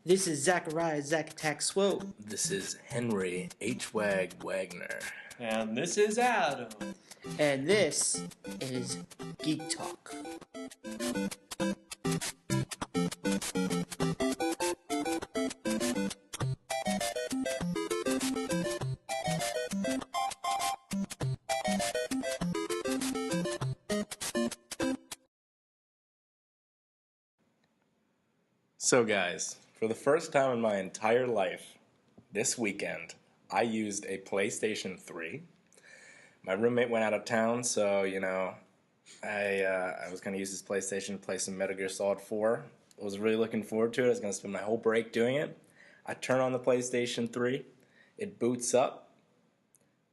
This is Zachariah Zack Swope. This is Henry H. Wagner. And this is Adam. And this is Geek Talk. So guys, for the first time in my entire life, this weekend, I used a PlayStation 3. My roommate went out of town, so, I was going to use his PlayStation to play some Metal Gear Solid 4. I was really looking forward to it. I was going to spend my whole break doing it. I turn on the PlayStation 3. It boots up.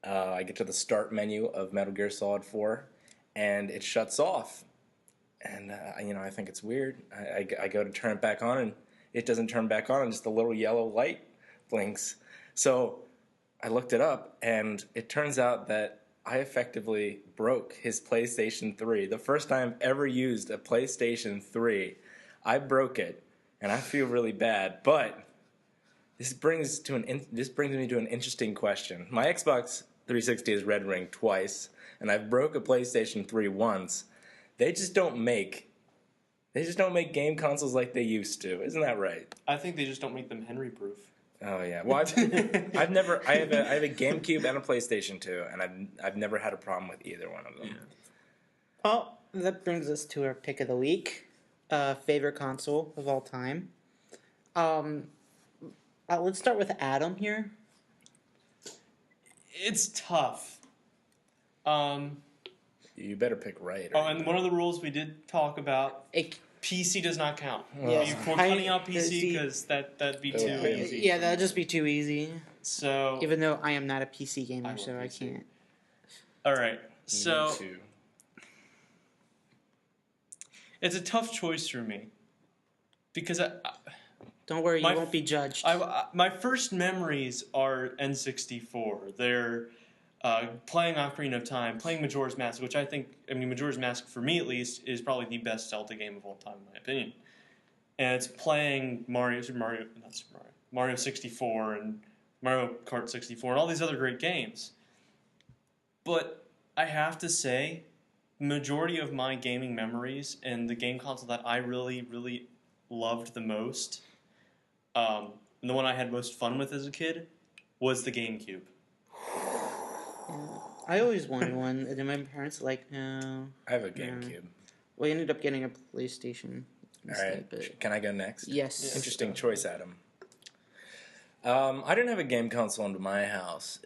I get to the start menu of Metal Gear Solid 4, and it shuts off. And, I think it's weird. I go to turn it back on, and it doesn't turn back on, and just a little yellow light blinks. So I looked it up, and it turns out that I effectively broke his PlayStation 3. The first time I've ever used a PlayStation 3, I broke it, and I feel really bad. But this brings me to an interesting question. My Xbox 360 has red ringed twice, and I've broke a PlayStation 3 once. They just don't make game consoles like they used to. Isn't that right? I think they just don't make them Henry proof. Oh yeah. Well, I have a GameCube and a PlayStation 2, and I've never had a problem with either one of them. Yeah. Well, that brings us to our pick of the week. Favorite console of all time. Let's start with Adam here. It's tough. You better pick right. And one of the rules we did talk about, PC does not count. Yeah, We're cutting out PC because that'd be too easy. Yeah, that'd just be too easy. So, even though I am not a PC gamer, so I can't. All right, so it's a tough choice for me because don't worry, you won't be judged. My first memories are N64. They're playing Ocarina of Time, playing Majora's Mask, which Majora's Mask, for me at least, is probably the best Zelda game of all time, in my opinion. And it's playing Mario 64 and Mario Kart 64 and all these other great games. But I have to say, the majority of my gaming memories and the game console that I really, really loved the most, and the one I had most fun with as a kid, was the GameCube. I always wanted one, and then my parents were like, no. I have a GameCube. We ended up getting a PlayStation instead. All right, can I go next? Yes. Interesting choice, Adam. I didn't have a game console into my house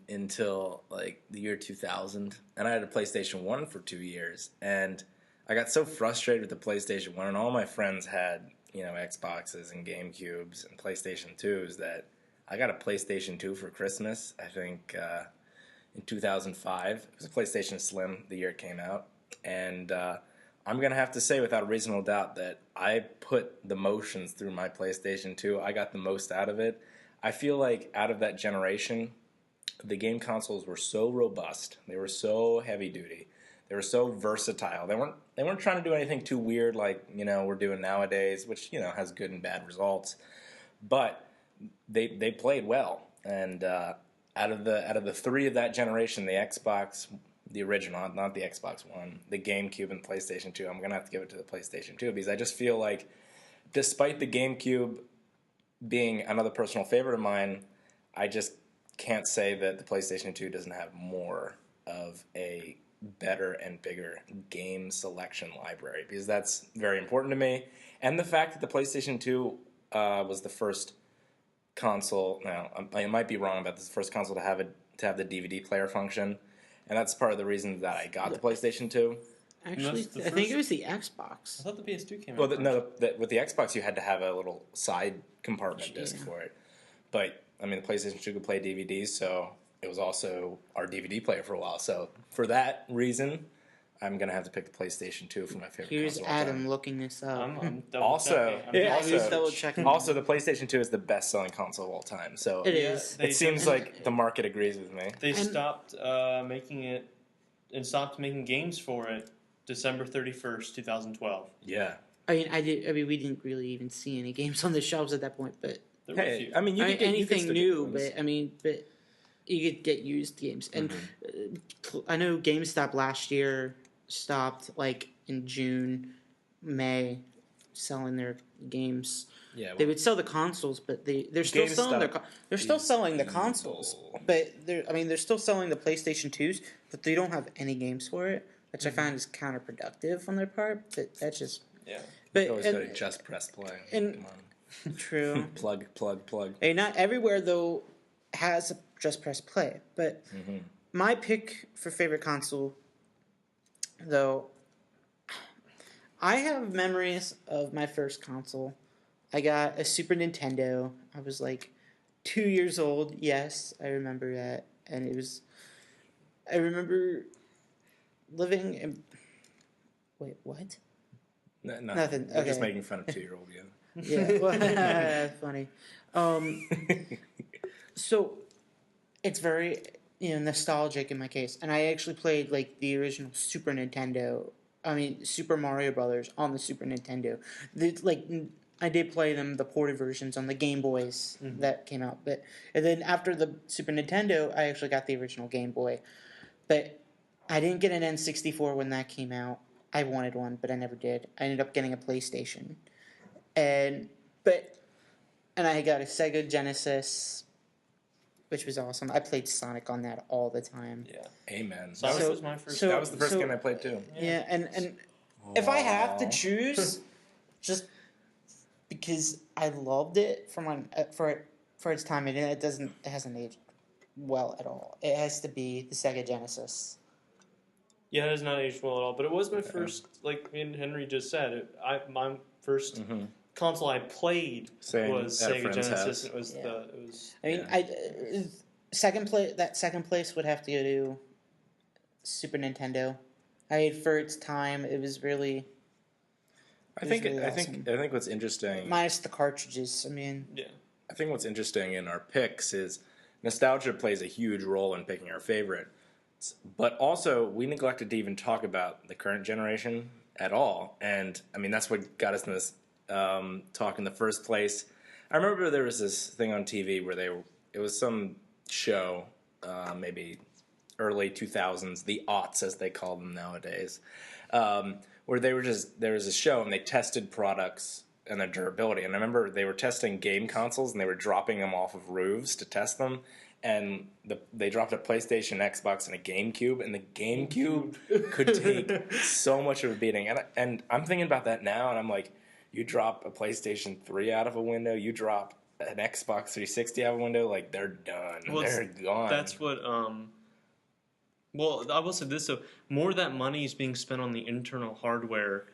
until like the year 2000, and I had a PlayStation 1 for 2 years, and I got so frustrated with the PlayStation 1, and all my friends had, Xboxes and GameCubes and PlayStation 2s, that I got a PlayStation 2 for Christmas, I think, in 2005. It was a PlayStation Slim the year it came out. And I'm going to have to say without a reasonable doubt that I put the motions through my PlayStation 2. I got the most out of it. I feel like out of that generation, the game consoles were so robust. They were so heavy duty. They were so versatile. They weren't trying to do anything too weird like, we're doing nowadays, which, has good and bad results. But they played well. And out of the three of that generation, the Xbox, the original, not the Xbox One, the GameCube, and PlayStation 2, I'm going to have to give it to the PlayStation 2 because I just feel like despite the GameCube being another personal favorite of mine, I just can't say that the PlayStation 2 doesn't have more of a better and bigger game selection library because that's very important to me. And the fact that the PlayStation 2 was the first console. Now, I might be wrong about this. First console to have the DVD player function, and that's part of the reason that I got the PlayStation 2. Actually, I think it was the Xbox. I thought the PS2 came Well, out. with the Xbox, you had to have a little side compartment disc for it. But the PlayStation 2 could play DVDs, so it was also our DVD player for a while. So for that reason, I'm going to have to pick the PlayStation 2 for my favorite Here's console. Adam looking this up. I'm Also, double-checking. Also, the PlayStation 2 is the best-selling console of all time. So it is. It seems like the market agrees with me. They stopped making it and stopped making games for it December 31st, 2012. Yeah. We didn't really even see any games on the shelves at that point. But There were a Hey, few. I mean, you could get anything still get new. ones. But you could get used games. And I know GameStop last year stopped like in June, May, selling their games. Yeah, They would sell the consoles, but they're still selling GameStop they're still is selling the evil. consoles. But they're still selling the PlayStation 2s, but they don't have any games for it, which I find is counterproductive on their part. But that's just Yeah. but You always go to Just Press Play. and- Come on. true. Plug. Hey, not everywhere though has a just press play, but my pick for favorite console, though, I have memories of my first console. I got a Super Nintendo. I was like 2 years old. Yes, I remember that, and it was. I remember living in. Wait, what? Nothing. We're just Okay. making fun of 2-year-old you. Yeah, well, funny. So it's very nostalgic in my case, and I actually played like the original Super Nintendo. I mean, Super Mario Brothers on the Super Nintendo. I did play the ported versions on the Game Boys that came out, and then after the Super Nintendo, I actually got the original Game Boy, but I didn't get an N64 when that came out. I wanted one, but I never did. I ended up getting a PlayStation, and I got a Sega Genesis, which was awesome. I played Sonic on that all the time. Yeah. Amen. Sonic So- was my first. so- That was the first game I played too. Yeah, and if I have to Aw. choose, just because I loved it for its time, and it hasn't aged well at all. It has to be the Sega Genesis. Yeah, it has not aged well at all. But it was my first, like me and Henry just said. My first console I played Same, was at a Sega friend's Genesis. house. It was Yeah. it was. I mean, Yeah. second place would have to go to Super Nintendo. For its time, it was really I It was think really I think what's interesting. minus the cartridges. I mean, Yeah. I think what's interesting in our picks is nostalgia plays a huge role in picking our favorite. But also, we neglected to even talk about the current generation at all. And, I mean, that's what got us in this talk in the first place. I remember there was this thing on TV where it was some show, maybe early 2000s, the aughts as they call them nowadays, where there was a show and they tested products and their durability. And I remember they were testing game consoles and they were dropping them off of roofs to test them. And they dropped a PlayStation, Xbox, and a GameCube, and the GameCube could take so much of a beating. And I'm thinking about that now, and I'm like, you drop a PlayStation 3 out of a window, you drop an Xbox 360 out of a window, like, they're done. Well, they're gone. That's what. Well, I will say this: so more of that money is being spent on the internal hardware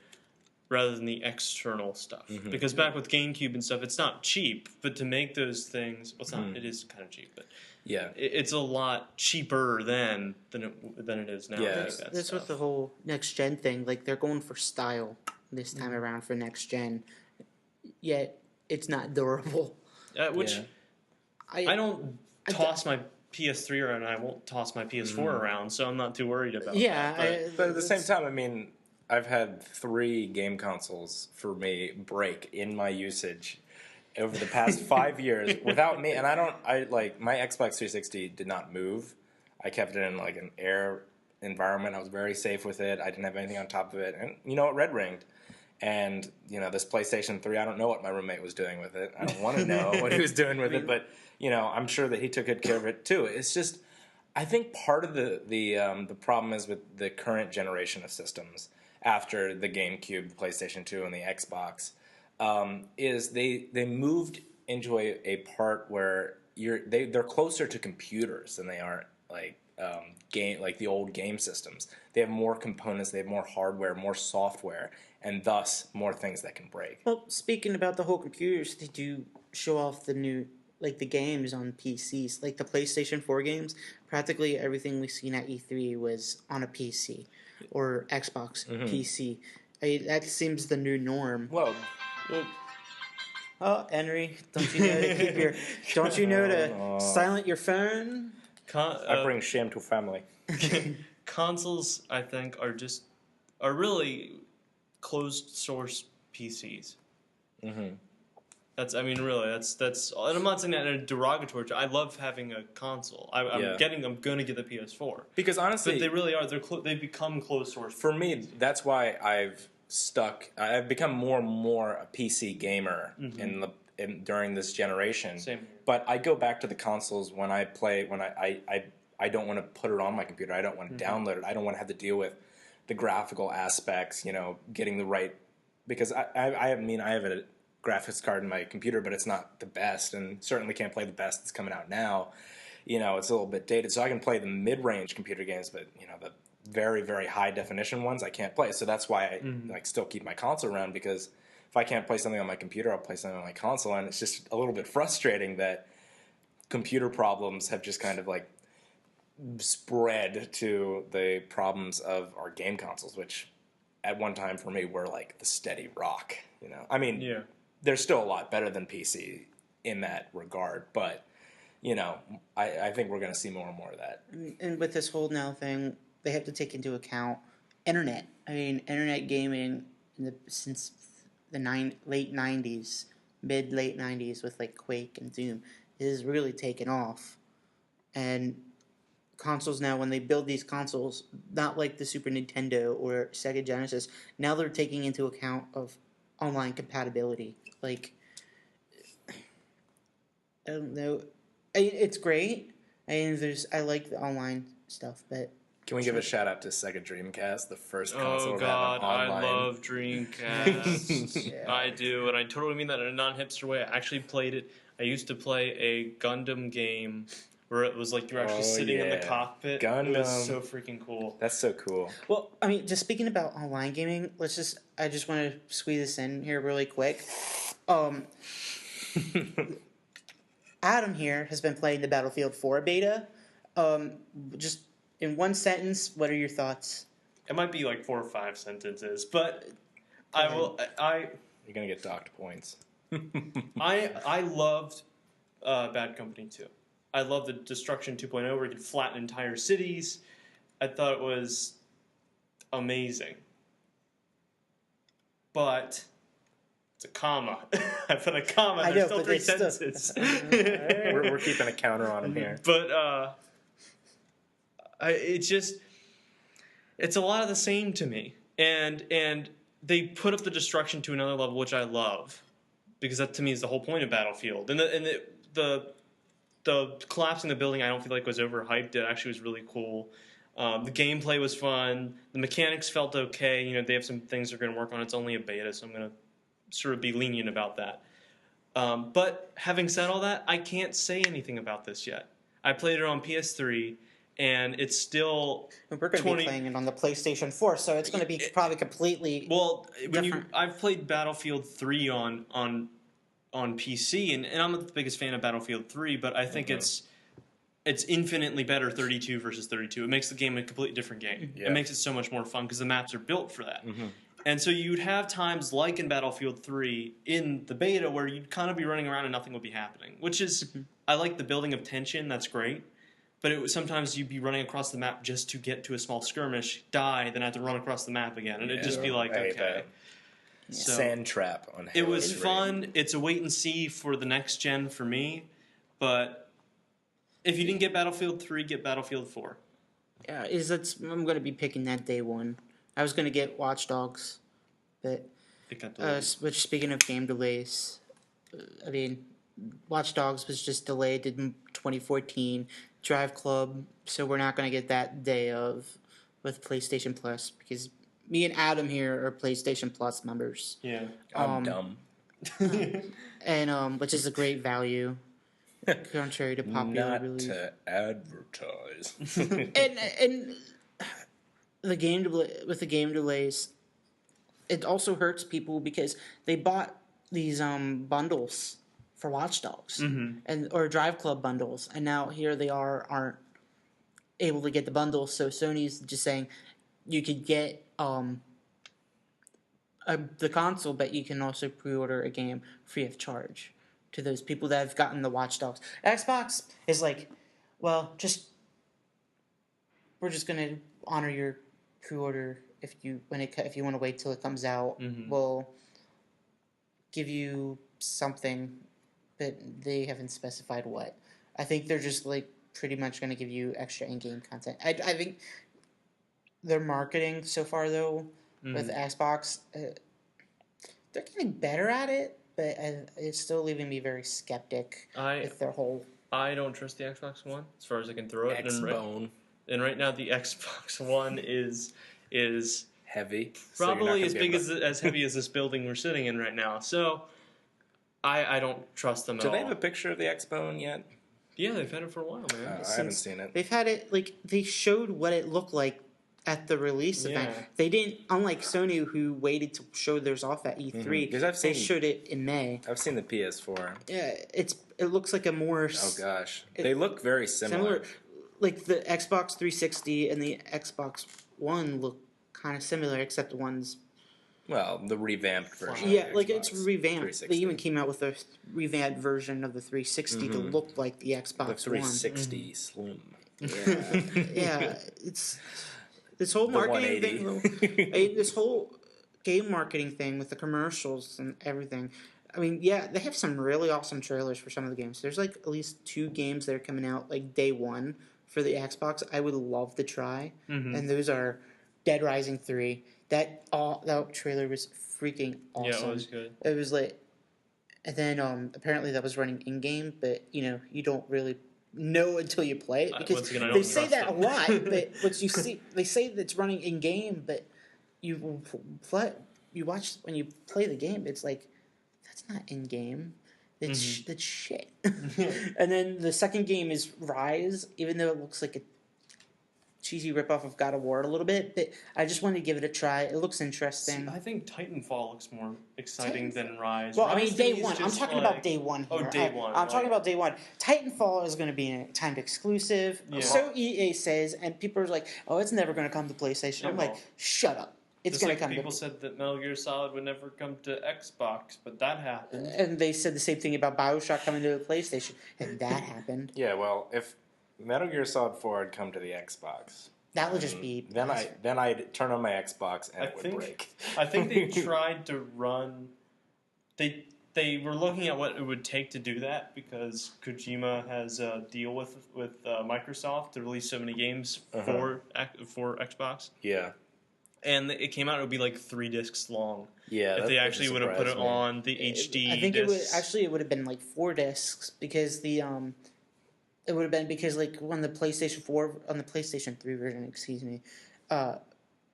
rather than the external stuff. Because back with GameCube and stuff, it's not cheap, but to make those things, well, it's not. It is kind of cheap, but Yeah. it's a lot cheaper than it is now. Yeah. to make that that's stuff. with the whole next gen thing. Like they're going for style this time around for next gen, yet it's not durable. Which Yeah. I don't toss my PS3 around, and I won't toss my PS4 around, so I'm not too worried about Yeah, that. But at the same time, I mean, I've had 3 game consoles for me break in my usage over the past 5 years without me. And my Xbox 360 did not move. I kept it in like an air environment. I was very safe with it. I didn't have anything on top of it. And it red ringed. And, this PlayStation 3, I don't know what my roommate was doing with it. I don't want to know what he was doing with it, but, I'm sure that he took good care of it too. It's just, I think part of the problem is with the current generation of systems after the GameCube, the PlayStation 2, and the Xbox, is they moved into a part where they're closer to computers than they are like the old game systems. They have more components, they have more hardware, more software, and thus more things that can break. Well, speaking about the whole computers, they do show off the new, like the games on PCs, like the PlayStation 4 games. Practically everything we've seen at E3 was on a PC or Xbox PC. That seems the new norm. Well, Oh, Henry, don't you know to silent your phone? I bring shame to family. Consoles, I think, are really closed source PCs. Mm-hmm. Really, that's. And I'm not saying that in a derogatory. I love having a console. I'm gonna get the PS4 Because honestly, but they really are. They've become closed source. For me, that's why I've become more and more a PC gamer during this generation. Same here. But I go back to the consoles when I play when I don't want to put it on my computer. I don't want to download it. I don't want to have to deal with the graphical aspects. Getting the right because I have a graphics card in my computer, but it's not the best, and certainly can't play the best that's coming out now. It's a little bit dated, so I can play the mid-range computer games, but the very, very high definition ones I can't play. So that's why I still keep my console around, because if I can't play something on my computer, I'll play something on my console, and it's just a little bit frustrating that computer problems have just kind of spread to the problems of our game consoles, which at one time for me were like the steady rock. Yeah. They're still a lot better than PC in that regard, but I think we're going to see more and more of that. And with this whole now thing, they have to take into account internet. Internet gaming since the late 90s, late 90s with Quake and Doom is really taken off. And consoles now, when they build these consoles, not like the Super Nintendo or Sega Genesis, now they're taking into account of online compatibility. I don't know. It's great. I like the online stuff, but can we give a shout out to Sega Dreamcast, the first console Oh to have God, an online? I love Dreamcast. Yeah. I do, and I totally mean that in a non-hipster way. I actually played it. I used to play a Gundam game where it was like you're actually sitting in the cockpit. Gundam. It was so freaking cool. That's so cool. Well, just speaking about online gaming, I just want to squeeze this in here really quick. Adam here has been playing the Battlefield 4 beta. Just in one sentence, what are your thoughts? It might be 4 or 5 sentences, but You're gonna get docked points. I loved Bad Company 2. I love the Destruction 2.0 where you could flatten entire cities. I thought it was amazing. But it's a comma. I put a comma. I There's know, still but 3 it's still- sentences. We're keeping a counter on him here. But it's a lot of the same to me. And they put up the destruction to another level, which I love, because that to me is the whole point of Battlefield. And the collapsing the building, I don't feel like was overhyped. It actually was really cool. The gameplay was fun. The mechanics felt okay. They have some things they're going to work on. It's only a beta, so I'm going to sort of be lenient about that. But having said all that, I can't say anything about this yet. I played it on PS3, and it's still We're going to be playing it on the PlayStation 4, so it's going to be probably completely different. I've played Battlefield 3 on PC, and I'm not the biggest fan of Battlefield 3, but I think it's infinitely better 32 versus 32. It makes the game a completely different game. Yeah. It makes it so much more fun because the maps are built for that. Mm-hmm. And so you'd have times like in Battlefield 3 in the beta where you'd kind of be running around and nothing would be happening, which is, I like the building of tension, that's great. But sometimes you'd be running across the map just to get to a small skirmish, die, then have to run across the map again. And it'd just be like, okay. So, sand trap on it was Halo 3. fun. It's a wait and see for the next gen for me. But if you didn't get Battlefield 3, get Battlefield 4. Yeah, I'm going to be picking that day one. I was going to get Watch Dogs, but It got delayed. which, speaking of game delays, Watch Dogs was just delayed in 2014. Drive Club, so we're not going to get that day of with PlayStation Plus, because me and Adam here are PlayStation Plus members. Yeah. I'm dumb. And which is a great value, contrary to popular Not belief. to advertise. And with the game delays, it also hurts people because they bought these bundles for Watch Dogs or Drive Club bundles, and now here they aren't able to get the bundles. So Sony's just saying you could get the console, but you can also pre-order a game free of charge to those people that have gotten the Watch Dogs. Xbox is like, well, we're just gonna honor your pre-order if you want to wait till it comes out. We'll give you something, but they haven't specified what. I think they're just like pretty much going to give you extra in-game content. I think their marketing so far though with Xbox, they're getting better at it, but it's still leaving me very skeptic with their whole. I don't trust the Xbox One as far as I can throw it. X-Bone. And right now the Xbox One is Heavy. probably as big as heavy as this building we're sitting in right now. So I don't trust them at all. Do they have a picture of the X-Bone yet? Yeah, they've had it for a while, man. I haven't seen it. They've had it, like, they showed what it looked like at the release event. They didn't, unlike Sony, who waited to show theirs off at E3, they showed it in May. I've seen the PS4. Yeah, it looks like a more... Oh, gosh. They look very similar. Like, the Xbox 360 and the Xbox One look kind of similar, except the one's... Well, the revamped version. Yeah, like it's revamped. They even came out with a revamped version of the 360 to look like the Xbox the 360 Slim. Yeah, it's this whole marketing thing. This whole game marketing thing with the commercials and everything. I mean, yeah, they have some really awesome trailers for some of the games. There's like at least 2 games that are coming out like day one for the Xbox. I would love to try, and those are Dead Rising 3. That trailer was freaking awesome. Yeah, it was good. It was like, and then apparently that was running in game, but you don't really know until you play it because they say that a lot. But what you see, they say that it's running in game, but you watch when you play the game, it's like that's not in game. That's shit. And then the second game is Rise, even though it looks like a cheesy ripoff of God of War a little bit, but I just wanted to give it a try. It looks interesting. See, I think Titanfall looks more exciting than Rise. Well, Rise I mean, day one. I'm talking about day one here. Oh, day one. I'm talking about day one. Titanfall is going to be a timed exclusive. Yeah. So EA says, and people are like, "Oh, it's never going to come to PlayStation." I'm like, "Shut up! It's going to come." People said that Metal Gear Solid would never come to Xbox, but that happened. And they said the same thing about BioShock coming to the PlayStation, and that happened. Yeah, well, if Metal Gear Solid 4 had come to the Xbox, that would just be... Then I'd turn on my Xbox and it would break. I think they tried to run... They were looking at what it would take to do that because Kojima has a deal with Microsoft to release so many games for Xbox. Yeah. And it came out, it would be like 3 discs long. Yeah, if they actually would have put it on the HD I think discs. it would have been like 4 discs because the... It would have been because, like, on the PlayStation 3 version,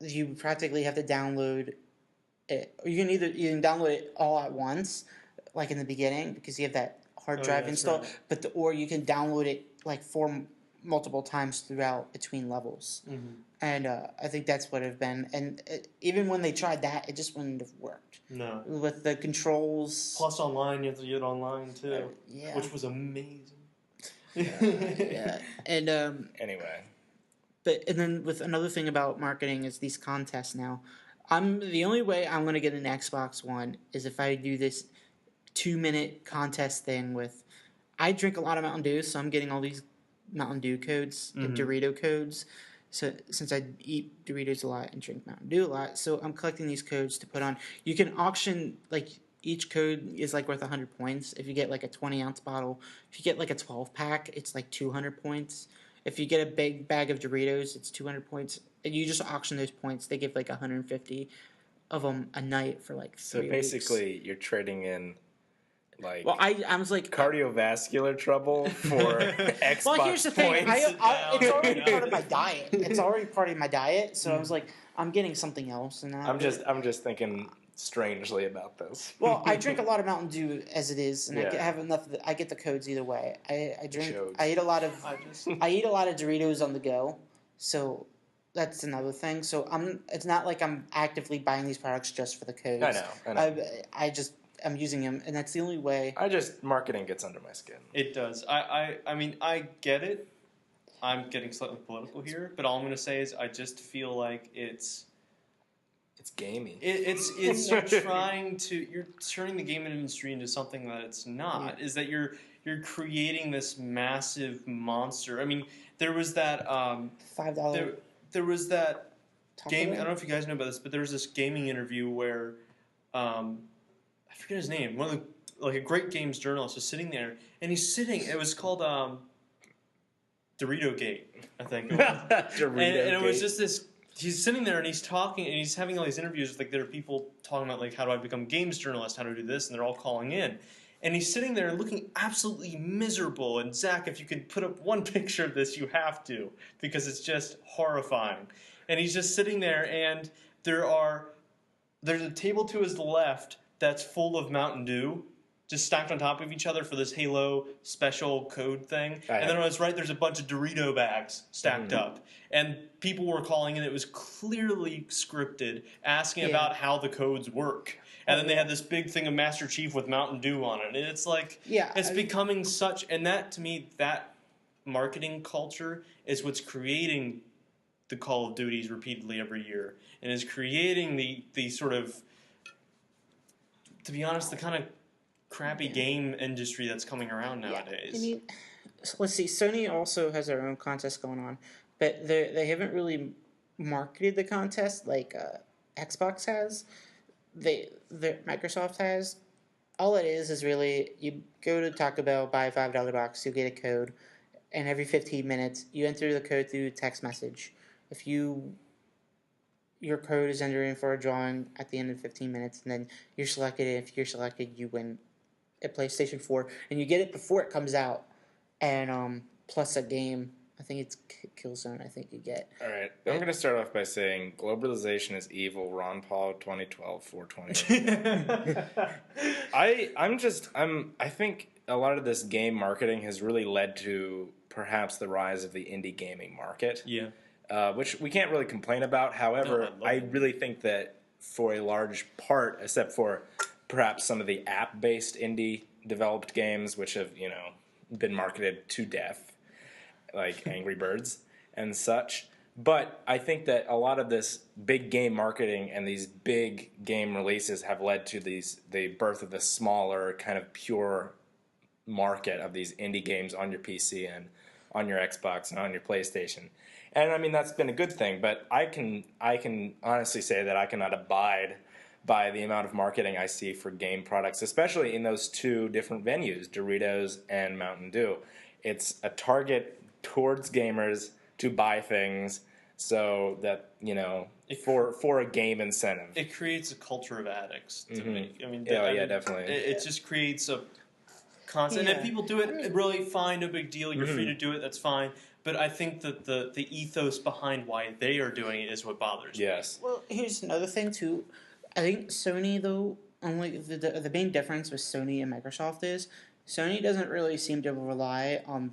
you practically have to download it. Or you can download it all at once, like in the beginning, because you have that hard drive installed. Right. Or you can download it like multiple times throughout between levels. And I think that's what it have been. And even when they tried that, it just wouldn't have worked. No. With the controls. Plus online, you have to get online too. Yeah. Which was amazing. Yeah. And anyway, and then with another thing about marketing is these contests now. The only way I'm going to get an Xbox One is if I do this 2-minute contest thing with. I drink a lot of Mountain Dew, so I'm getting all these Mountain Dew codes and Dorito codes. So since I eat Doritos a lot and drink Mountain Dew a lot, so I'm collecting these codes to put on. You can auction like. Each code is like worth 100 points. If you get like a 20-ounce bottle, if you get like a 12-pack, it's like 200 points. If you get a big bag of Doritos, it's 200 points. And you just auction those points. They give like 150 of them a night for like 3 weeks. So basically, you're trading in like I was like cardiovascular trouble for Xbox well, here's the thing. points. It's already part of my diet. It's already part of my diet. So I was like, I'm getting something else. And I'm just thinking strangely about this. Well, I drink a lot of Mountain Dew as it is, and I have enough. I get the codes either way. I drink. I eat a lot of. I eat a lot of Doritos on the go, so that's another thing. So It's not like I'm actively buying these products just for the codes. I know. I'm using them, and that's the only way. Marketing gets under my skin. It does. I mean, I get it. I'm getting slightly political here, but all I'm going to say is I just feel like it's gaming. You're turning the gaming industry into something that it's not. Yeah. Is that you're creating this massive monster. I mean, there was that $5. There was that game. I don't know if you guys know about this, but there was this gaming interview where I forget his name. One of the a great games journalist was sitting there, and he's sitting. It was called Dorito Gate, I think. It was. Dorito And it was Gate. just this. He's sitting there and he's talking and he's having all these interviews with there are people talking about how do I become games journalist, how to do this, and they're all calling in. And he's sitting there looking absolutely miserable. And Zach, if you could put up one picture of this, you have to, because it's just horrifying. And he's just sitting there, and there's a table to his left that's full of Mountain Dew, just stacked on top of each other for this Halo special code thing. And then on his right, there's a bunch of Dorito bags stacked up. And people were calling in. It was clearly scripted, asking about how the codes work. And then they had this big thing of Master Chief with Mountain Dew on it. And it's it's becoming such... And that, to me, that marketing culture is what's creating the Call of Duties repeatedly every year. And is creating the sort of... To be honest, the kind of crappy game industry that's coming around nowadays. I mean, so let's see. Sony also has their own contest going on, but they haven't really marketed the contest like Xbox has. Microsoft has. All it is really you go to Taco Bell, buy a $5 box, you'll get a code, and every 15 minutes you enter the code through text message. If your code is entered in for a drawing at the end of 15 minutes, and then you're selected. And if you're selected, you win a PlayStation 4, and you get it before it comes out, and plus a game. I think it's Killzone. I think you get. All right, I'm going to start off by saying globalization is evil. Ron Paul, 2012, 420. I think a lot of this game marketing has really led to perhaps the rise of the indie gaming market. Yeah. Which we can't really complain about. However, I really think that for a large part, except for perhaps some of the app-based indie developed games, which have, been marketed to death, like Angry Birds and such. But I think that a lot of this big game marketing and these big game releases have led to the birth of the smaller, kind of pure market of these indie games on your PC and on your Xbox and on your PlayStation. And I mean, that's been a good thing, but I can honestly say that I cannot abide by the amount of marketing I see for game products, especially in those two different venues, Doritos and Mountain Dew. It's a target towards gamers to buy things so that, for a game incentive. It creates a culture of addicts to me. I mean, definitely. It just creates a constant. And if people do it, really fine, no big deal. You're free to do it. That's fine. But I think that the ethos behind why they are doing it is what bothers me. Yes. Well, here's another thing too. I think Sony though, only the main difference with Sony and Microsoft is Sony doesn't really seem to rely on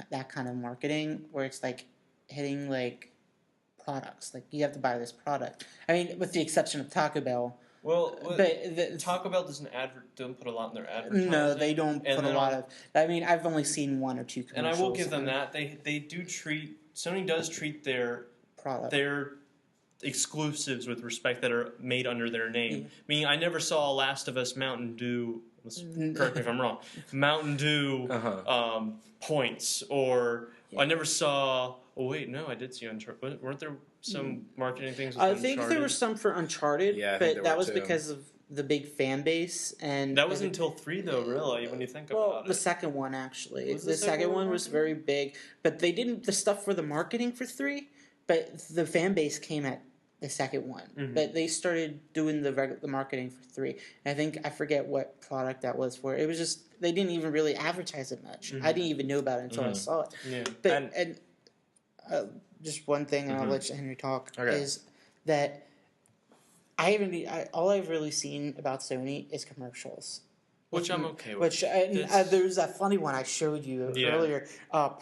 that kind of marketing where it's like hitting like products. Like you have to buy this product. I mean, with the exception of Taco Bell. Well, but Taco Bell don't put a lot in their advertising. No, they don't put a lot of. I mean, I've only seen one or two commercials. And I will give them that they do treat Sony does treat their product, their exclusives with respect that are made under their name. Meaning, I never saw Last of Us Mountain Dew. Correct me if I'm wrong. Mountain Dew points, or I never saw. Oh wait, no, I did see Uncharted. Weren't there some marketing things? With I think there were some for Uncharted, but that was too. Because of the big fan base, and that wasn't until 3 though. Really, when you think about it. The second one actually. Was the second one was very big, but they didn't the stuff for the marketing for 3. But the fan base came at the second one, but they started doing the marketing for 3. And I forget what product that was for. It was just they didn't even really advertise it much. I didn't even know about it until I saw it. Yeah. But just one thing, and I'll let Henry talk is that all I've really seen about Sony is commercials. Which I'm okay with. Which there's that funny one I showed you earlier,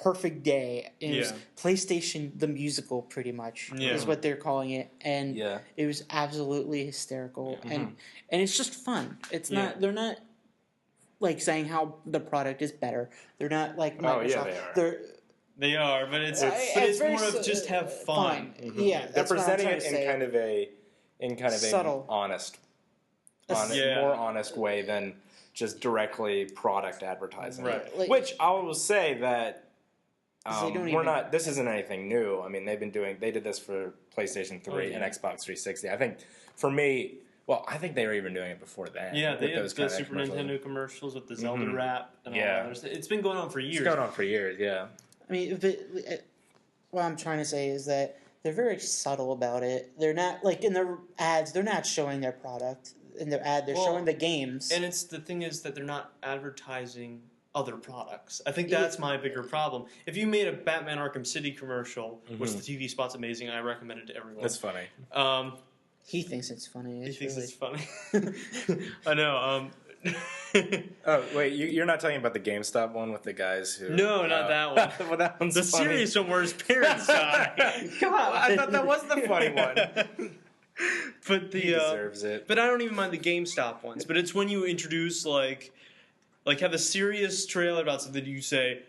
Perfect Day. It was PlayStation the musical, pretty much is what they're calling it, and it was absolutely hysterical, and it's just fun. It's not they're not like saying how the product is better. They're not like Microsoft. They are, but it's more of just have fun. Yeah, they're presenting it in kind of subtle, more honest way than just directly product advertising. Right. Like, which I will say that this isn't anything new. I mean, they did this for PlayStation 3 and Xbox 360. I think for me, Well, I think they were even doing it before that. Yeah, they with had those the kind of Super commercials. Nintendo commercials with the Zelda Mhm. rap and all Yeah. that other stuff. It's been going on for years. It's going on for years, yeah. I mean, what I'm trying to say is that they're very subtle about it. They're not like in their ads. They're not showing their product in their ad. They're Well, showing the games. And it's the thing is that they're not advertising other products. I think that's my bigger problem. If you made a Batman Arkham City commercial, which the TV spot's amazing, I recommend it to everyone. That's funny. He thinks it's funny. He thinks it's funny. I know. Oh wait, you're not talking about the GameStop one with the guys who? No, not that one. Well, that one's The funny. serious one where his parents die. God, I thought that was the funny one. But He deserves it. But I don't even mind the GameStop ones. But it's when you introduce like have a serious trailer about something. You say,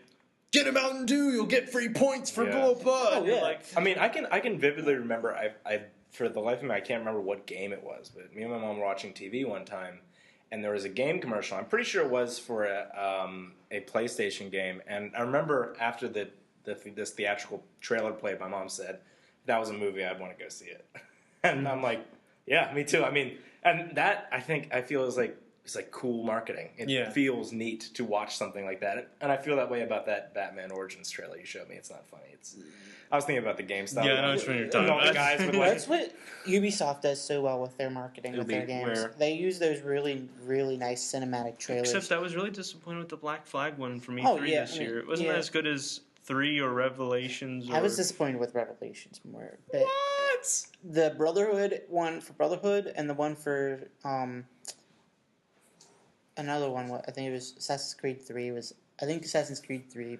"Get a Mountain Dew, you'll get free points for blah blah." Oh, yeah. Like, I mean, I can vividly remember. I for the life of me, I can't remember what game it was. But me and my mom were watching TV one time, and there was a game commercial. I'm pretty sure it was for a PlayStation game. And I remember after this theatrical trailer played, my mom said, "If that was a movie, I'd want to go see it." And I'm like, "Yeah, me too." I mean, and that I feel is like. It's like cool marketing. It feels neat to watch something like that, and I feel that way about that Batman Origins trailer you showed me. It's not funny. I was thinking about the GameStop. Yeah, I know which one you're talking all the about. guys with like, That's what Ubisoft does so well with their marketing with their games. where? They use those really, really nice cinematic trailers. Except I was really disappointed with the Black Flag one from E3 Oh, yeah, this I mean, year. It wasn't yeah. as good as 3 or Revelations. Or... I was disappointed with Revelations more. But What? the Brotherhood one for Brotherhood and the one for another one. I think it was Assassin's Creed 3. I think Assassin's Creed 3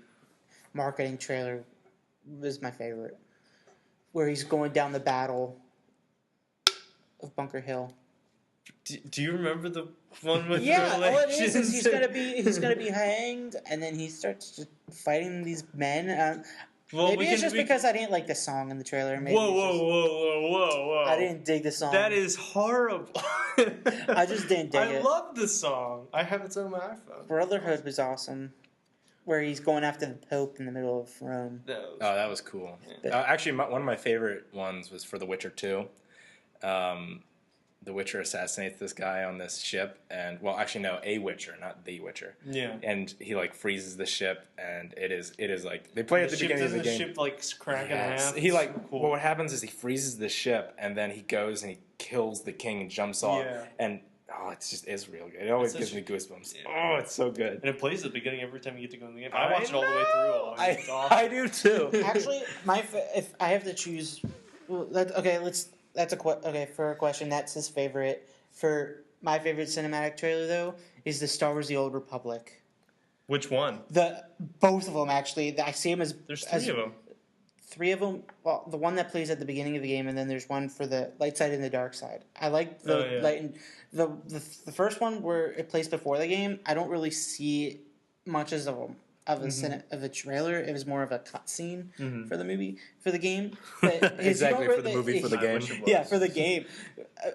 marketing trailer was my favorite, where he's going down the battle of Bunker Hill. Do you remember the one with Yeah, all it Revelations? is he's gonna be hanged, and then he starts just fighting these men. Well, maybe it's just because I didn't like the song in the trailer. Maybe Whoa! I didn't dig the song. That is horrible. I just didn't dig it. I love the song. I have it on my iPhone. Brotherhood was awesome, where he's going after the Pope in the middle of Rome. that was cool. Yeah. Actually, one of my favorite ones was for The Witcher 2. The Witcher assassinates this guy on this ship, and a Witcher, not the Witcher. Yeah. And he like freezes the ship, and it is like they play at the beginning of the game. The ship like crack in half. He like so cool. well, what happens is he freezes the ship, and then he goes and he kills the king and jumps off, and it's real good. It always gives me goosebumps. Yeah. Oh, it's so good. And it plays at the beginning every time you get to go in the game. I watch it all the way through. It's awesome. I do too. Actually, if I have to choose, for a question. That's his favorite. For my favorite cinematic trailer though is the Star Wars: The Old Republic. Which one? Both of them actually. I see them as There's 3 of them. 3 of them. Well, the one that plays at the beginning of the game, and then there's one for the light side and the dark side. I like the light and the first one where it plays before the game. I don't really see much of a trailer. It was more of a cutscene for the movie for the game. But Exactly for the movie for the game. Yeah, for the game.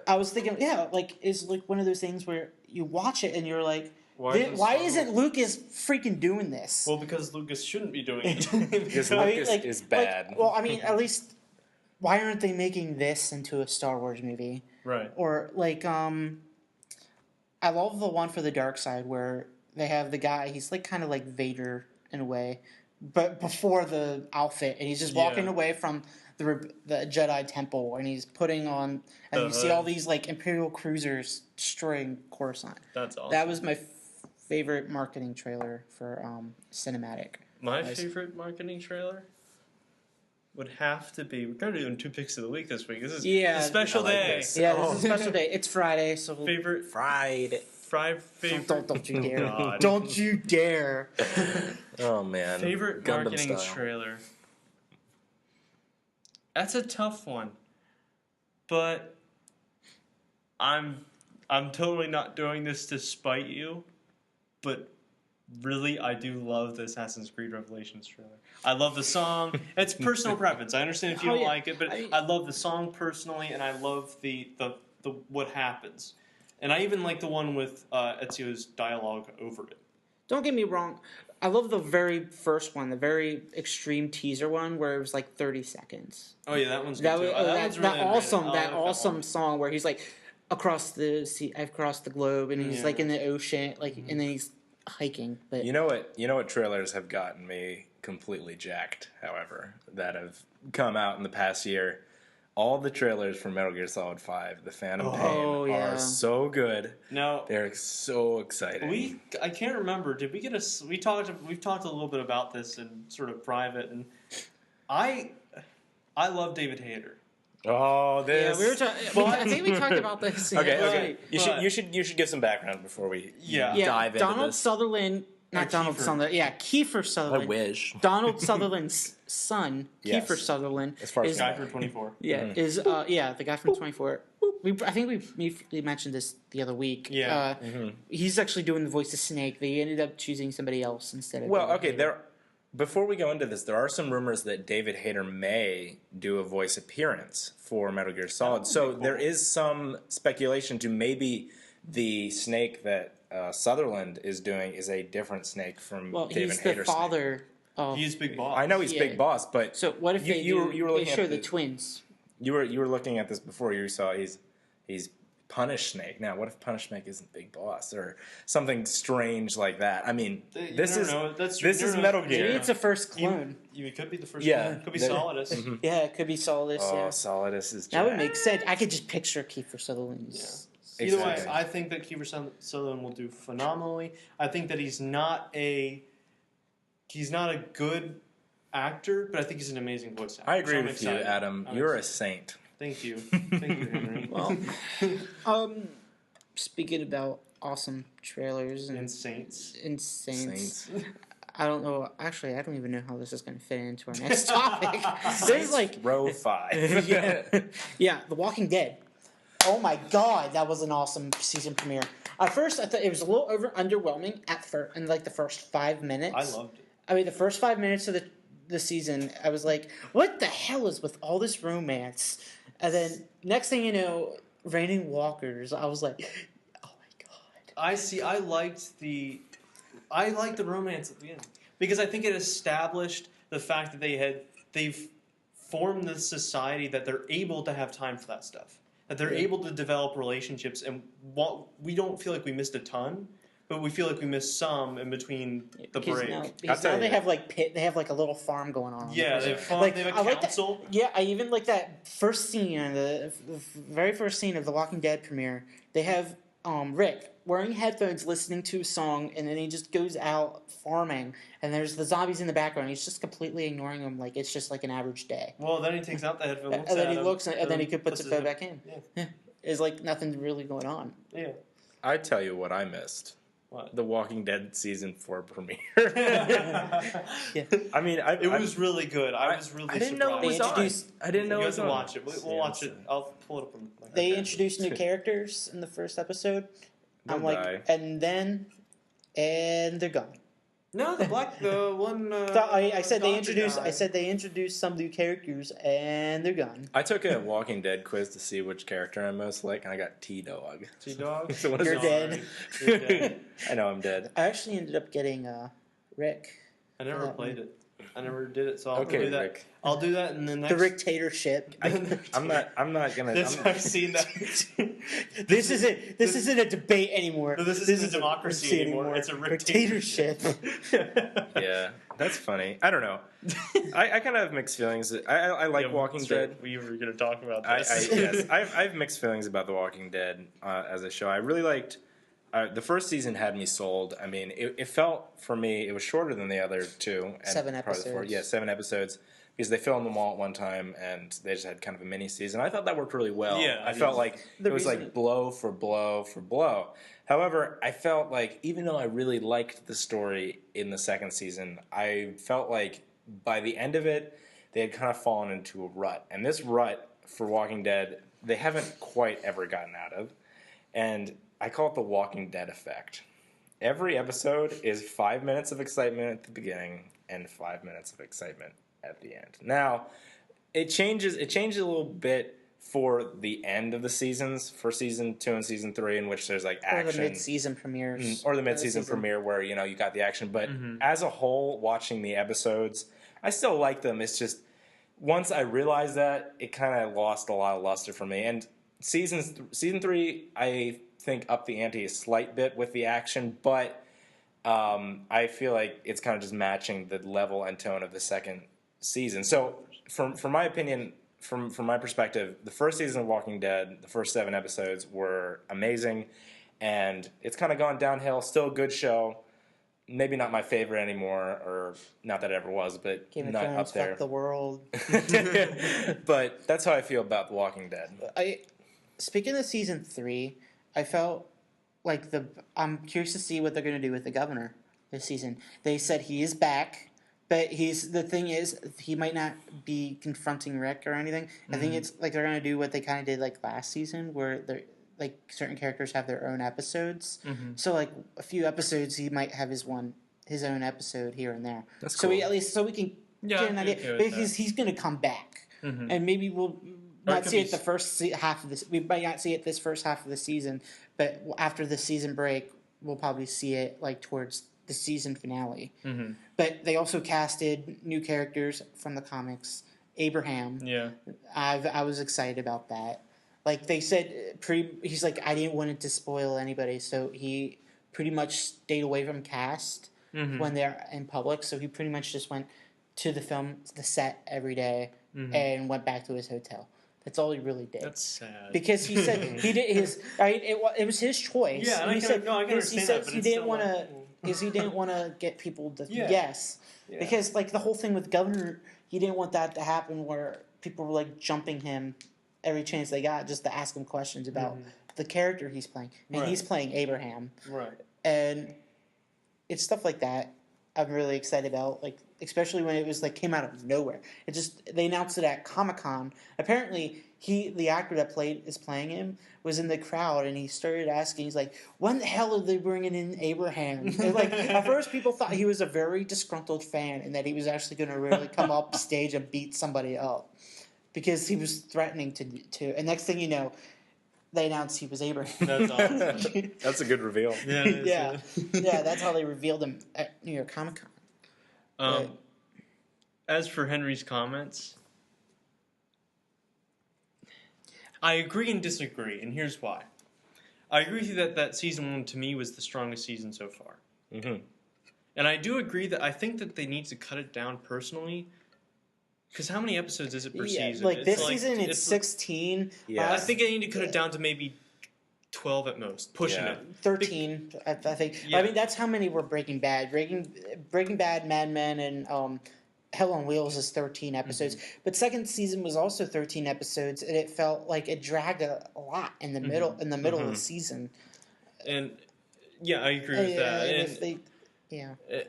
I was thinking, it's like one of those things where you watch it and you're like, why isn't Lucas freaking doing this? Well, because Lucas shouldn't be doing it. Because Lucas is bad. At least why aren't they making this into a Star Wars movie? Right. Or I love the one for the dark side where they have the guy. He's like kind of like Vader in a way, but before the outfit, and he's just walking away from the Jedi Temple, and he's putting on, and you see all these like Imperial cruisers destroying Coruscant. That's awesome. That was my favorite marketing trailer for cinematic. My favorite marketing trailer would have to be. We're kind of doing 2 picks of the week this week. This is a special day. This. Yeah, this is a special day. It's Friday, so Favorite Friday. favorite. Don't you dare! God. Don't you dare! Oh man. Favorite Gundam marketing style. trailer. That's a tough one, but I'm totally not doing this to spite you, but really I do love the Assassin's Creed Revelations trailer. I love the song. It's personal preference. I understand if you don't like it, but I love the song personally, and I love the what happens. And I even like the one with Ezio's dialogue over it. Don't get me wrong. I love the very first one, the very extreme teaser one, where it was like 30 seconds. Oh yeah, that one's good too. That one's really awesome song where he's like, across the sea, across the globe, and he's Yeah. like in the ocean, like, and then he's hiking. But You know what trailers have gotten me completely jacked, however, that have come out in the past year. All the trailers for Metal Gear Solid 5, The Phantom Pain, yeah. are so good. Now, They're so exciting. I can't remember. Did we get we've talked a little bit about this in sort of private, and I love David Hayter. Oh, yeah, this. we were talking. Well, I think we talked about this. Okay, last okay. week. You should give some background before we Yeah. Yeah, dive into Donald this. Sutherland, not Or Donald Kiefer. Sutherland. Yeah, Kiefer I Sutherland. wish. Donald Sutherland's son, Yes. Kiefer Sutherland, As far as is I Guy for 24. is the guy from 24. I think we mentioned this the other week. Yeah. He's actually doing the voice of Snake. They ended up choosing somebody else instead of. Well, David okay, Hayter. before we go into this, there are some rumors that David Hayter may do a voice appearance for Metal Gear Solid. So cool. there is some speculation to maybe the Snake that Sutherland is doing is a different Snake from Well, David he's Hayter's the father of. He is Big Boss. I know he's Yeah. Big Boss, but So what if You- they you were- do? you were They looking at show the the- twins. you were looking at this before. You saw he's Punish Snake. Now, what if Punish Snake isn't Big Boss or something strange like that? I mean, You this never is know. That's true. this You is never know. Metal Maybe Gear. it's a first clone. It could be the first. Yeah. One. Could be The- Solidus. Yeah, it could be Solidus. Oh, yeah. Solidus is That would jacked. make sense. I could just picture Kiefer Sutherland's. Either way, Exactly. I think that Kiefer Sutherland will do phenomenally. I think that he's not a good actor, but I think he's an amazing voice actor. I agree So I'm with you, excited. Adam. I'm You're a excited. saint. Thank you. Thank you, Henry. Well, speaking about awesome trailers and and Saints. Saints. I don't know. Actually, I don't even know how this is going to fit into our next topic. This is like, Row 5. yeah, The Walking Dead. Oh my god, that was an awesome season premiere. At first, I thought it was a little underwhelming in like the first 5 minutes. I loved it. I mean, the first 5 minutes of the season, I was like, what the hell is with all this romance? And then next thing you know, raining walkers. I was like, oh my god. I liked the romance at the end because I think it established the fact that they've formed this society that they're able to have time for that stuff. That they're able to develop relationships, and we don't feel like we missed a ton, but we feel like we missed some in between the break. Because tell now you. they have like they have like a little farm going on. Yeah, the they first- have like, they have I a like that- council. Yeah, I even like that first scene, the very first scene of the Walking Dead premiere. They have Rick wearing headphones, listening to a song, and then he just goes out farming, and there's the zombies in the background. He's just completely ignoring them, like it's just like an average day. Well, then he takes out the headphones, And then he looks, and then he puts it his- back in. Yeah. It's like nothing really going on. Yeah. I tell you what I missed. What? The Walking Dead season 4 premiere. Yeah. I mean, It was really good. I was really I didn't know it was surprised. on. introduced- I didn't know You it guys was can on. watch it. We'll watch it. I'll pull it up on my They iPad. introduced new characters in the first episode. They'll I'm like, die. and they're gone. No, the one. I said they doctor introduced. guy. I said they introduced some new characters, and they're gone. I took a Walking Dead quiz to see which character I'm most like, and I got T-Dog. T-Dog. So what is You're it? dead. You're dead. I know I'm dead. I actually ended up getting Rick, I never played it. I never did it, so I'll Okay, do that. Rick. I'll do that in the next. the Ricktatorship. I'm not gonna. This, I'm- I've seen that. This isn't. This isn't a debate anymore. No, this isn't a democracy anymore. It's a Ricktatorship. yeah, that's funny. I don't know. I kind of have mixed feelings. I like Walking Dead. We were going to talk about I this. I have mixed feelings about The Walking Dead as a show. I really liked. The first season had me sold. I mean, it felt for me it was shorter than the other two. And 7 probably the four- episodes. Yeah, 7 episodes because they filmed them all at one time and they just had kind of a mini season. I thought that worked really well. Yeah, I it felt is. like The it was reason- like blow for blow for blow. However, I felt like even though I really liked the story in the second season, I felt like by the end of it they had kind of fallen into a rut. And this rut for Walking Dead, they haven't quite ever gotten out of. And I call it the Walking Dead effect. Every episode is 5 minutes of excitement at the beginning and 5 minutes of excitement at the end. Now, it changes a little bit for the end of the seasons, for season 2 and season 3, in which there's like Or action. the mid-season premieres. Or the mid-season premiere where, you got the action. But as a whole, watching the episodes, I still like them. It's just, once I realized that, it kind of lost a lot of luster for me. And season 3, I think upped the ante a slight bit with the action, but I feel like it's kind of just matching the level and tone of the second season. So, from my opinion, from my perspective, the first season of Walking Dead, the first 7 episodes were amazing, and it's kind of gone downhill. Still a good show. Maybe not my favorite anymore, or not that it ever was, but Game of not Thrones, up there. fuck the world. But that's how I feel about The Walking Dead. Speaking of season 3, I felt like I'm curious to see what they're going to do with the governor this season. They said he is back, but the thing is, he might not be confronting Rick or anything. I think it's like they're going to do what they kind of did like last season, where they're like certain characters have their own episodes. So like a few episodes, he might have his own episode here and there. That's So cool. we can get an idea. okay with Because he's going to come back, and maybe we'll not could see be it the first half of this. We might not see it this first half of the season, but after the season break, we'll probably see it like towards the season finale. But they also casted new characters from the comics. Abraham. Yeah. I was excited about that. Like they said, he's like, I didn't want it to spoil anybody, so he pretty much stayed away from cast when they're in public. So he pretty much just went to the set every day, and went back to his hotel. That's all he really did. That's sad. Because he said he did his. Right, it was his choice. Yeah, and he said, I can he understand said that, but he it's didn't still want to. like, Is he didn't want to get people to Yeah. guess. Yeah. Because like the whole thing with Governor, he didn't want that to happen where people were like jumping him every chance they got just to ask him questions about the character he's playing, and Right. he's playing Abraham, Right. and it's stuff like that I'm really excited about, like especially when it was like came out of nowhere. They announced it at Comic-Con. Apparently the actor that is playing him was in the crowd, and he started asking, he's like, when the hell are they bringing in Abraham? And like at first people thought he was a very disgruntled fan and that he was actually going to really come up stage and beat somebody up because he was threatening to and next thing you know, they announced he was Abraham. That's awesome. That's a good reveal. Yeah, yeah, that's how they revealed him at New York Comic Con. As for Henry's comments, I agree and disagree, and here's why. I agree with you that season 1 to me was the strongest season so far. And I do agree that I think that they need to cut it down personally. Because how many episodes is it per season? Like this season, it's 16. Yeah. I think I need to cut it down to maybe 12 at most, pushing it. 13, I think. Yeah. I mean, that's how many were Breaking Bad. Breaking Bad, Mad Men, and Hell on Wheels is 13 episodes. But second season was also 13 episodes, and it felt like it dragged a lot in the middle of the season. And yeah, I agree with that. And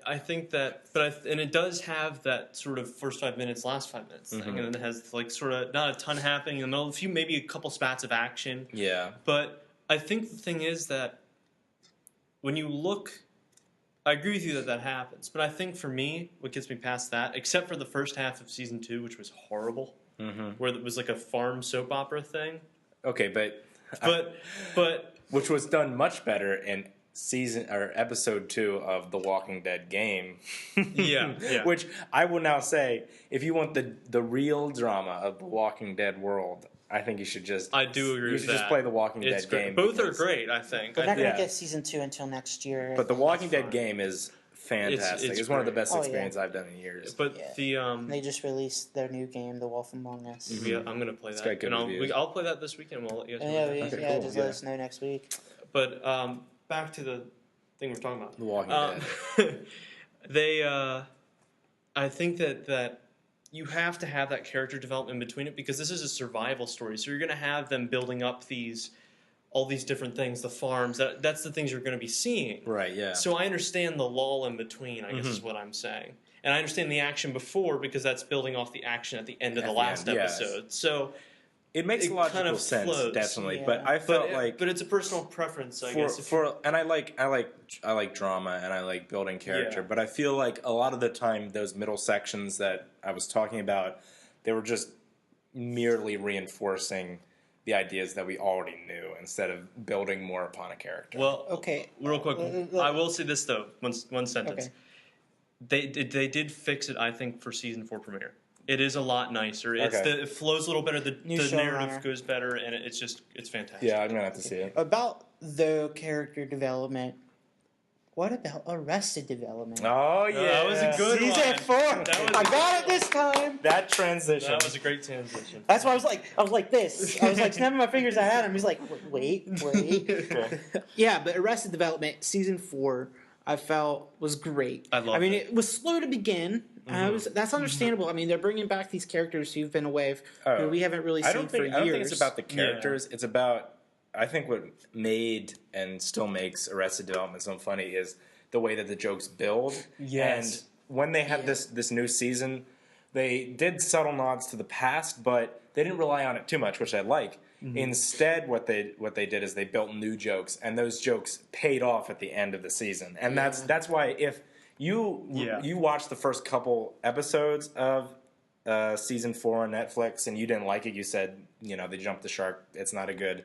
I think that, and it does have that sort of first 5 minutes, last 5 minutes thing, and it has like sort of not a ton happening in the middle, maybe a couple spats of action. Yeah. But I think the thing is that when you look, I agree with you that happens, but I think for me, what gets me past that, except for the first half of season 2, which was horrible, where it was like a farm soap opera thing. Okay, But which was done much better in episode 2 of The Walking Dead game. yeah. Which I will now say, if you want the real drama of The Walking Dead world, I think you should just. I do agree with that. You should just play The Walking Dead game. Both are great, I think. We're not going to get season 2 until next year. But The Walking Dead game is fantastic. It's one of the best Oh, experiences I've done in years. But they just released their new game, The Wolf Among Us. Yeah, I'm going to play It's that. got good And reviews. I'll play that this weekend. We'll let you guys know. Yeah, Okay, cool. just let us know next week. But back to the thing we're talking about. The Walking Dead. I think that you have to have that character development between it because this is a survival story. So you're going to have them building up all these different things, the farms. That's the things you're going to be seeing. Right, yeah. So I understand the lull in between, I guess is what I'm saying. And I understand the action before because that's building off the action at the end of the last episode. So it makes logical kind of sense, flows. definitely. Yeah. But I felt but it's a personal preference, I guess. And I like drama and I like building character, Yeah. but I feel like a lot of the time those middle sections that I was talking about, they were just merely reinforcing the ideas that we already knew instead of building more upon a character. Well, Okay. real quick, I will say this though, one sentence. Okay. They did fix it, I think, for season 4 premiere. It is a lot nicer. It flows a little better. The New narrative showrunner. goes better, and it's fantastic. Yeah, I'm gonna have to see it. About the character development, what about Arrested Development? Oh yeah, that was a good Season one. 4. I got it this time. That transition. That was a great transition. That's why I was like this. I was like snapping my fingers at him. He's like, wait. Okay. Yeah, but Arrested Development season 4, I felt was great. I loved I mean, it. it was slow to begin. That's understandable. I mean, they're bringing back these characters who've been away, who we haven't really seen for years. I don't think it's about the characters. It's about, I think what made and still makes Arrested Development so funny is the way that the jokes build. Yes. And when they had this new season, they did subtle nods to the past, but they didn't rely on it too much, which I like. Instead, what they did is they built new jokes, and those jokes paid off at the end of the season. And that's why if you watch the first couple episodes of season 4 on Netflix and you didn't like it, you said, they jumped the shark. It's not a good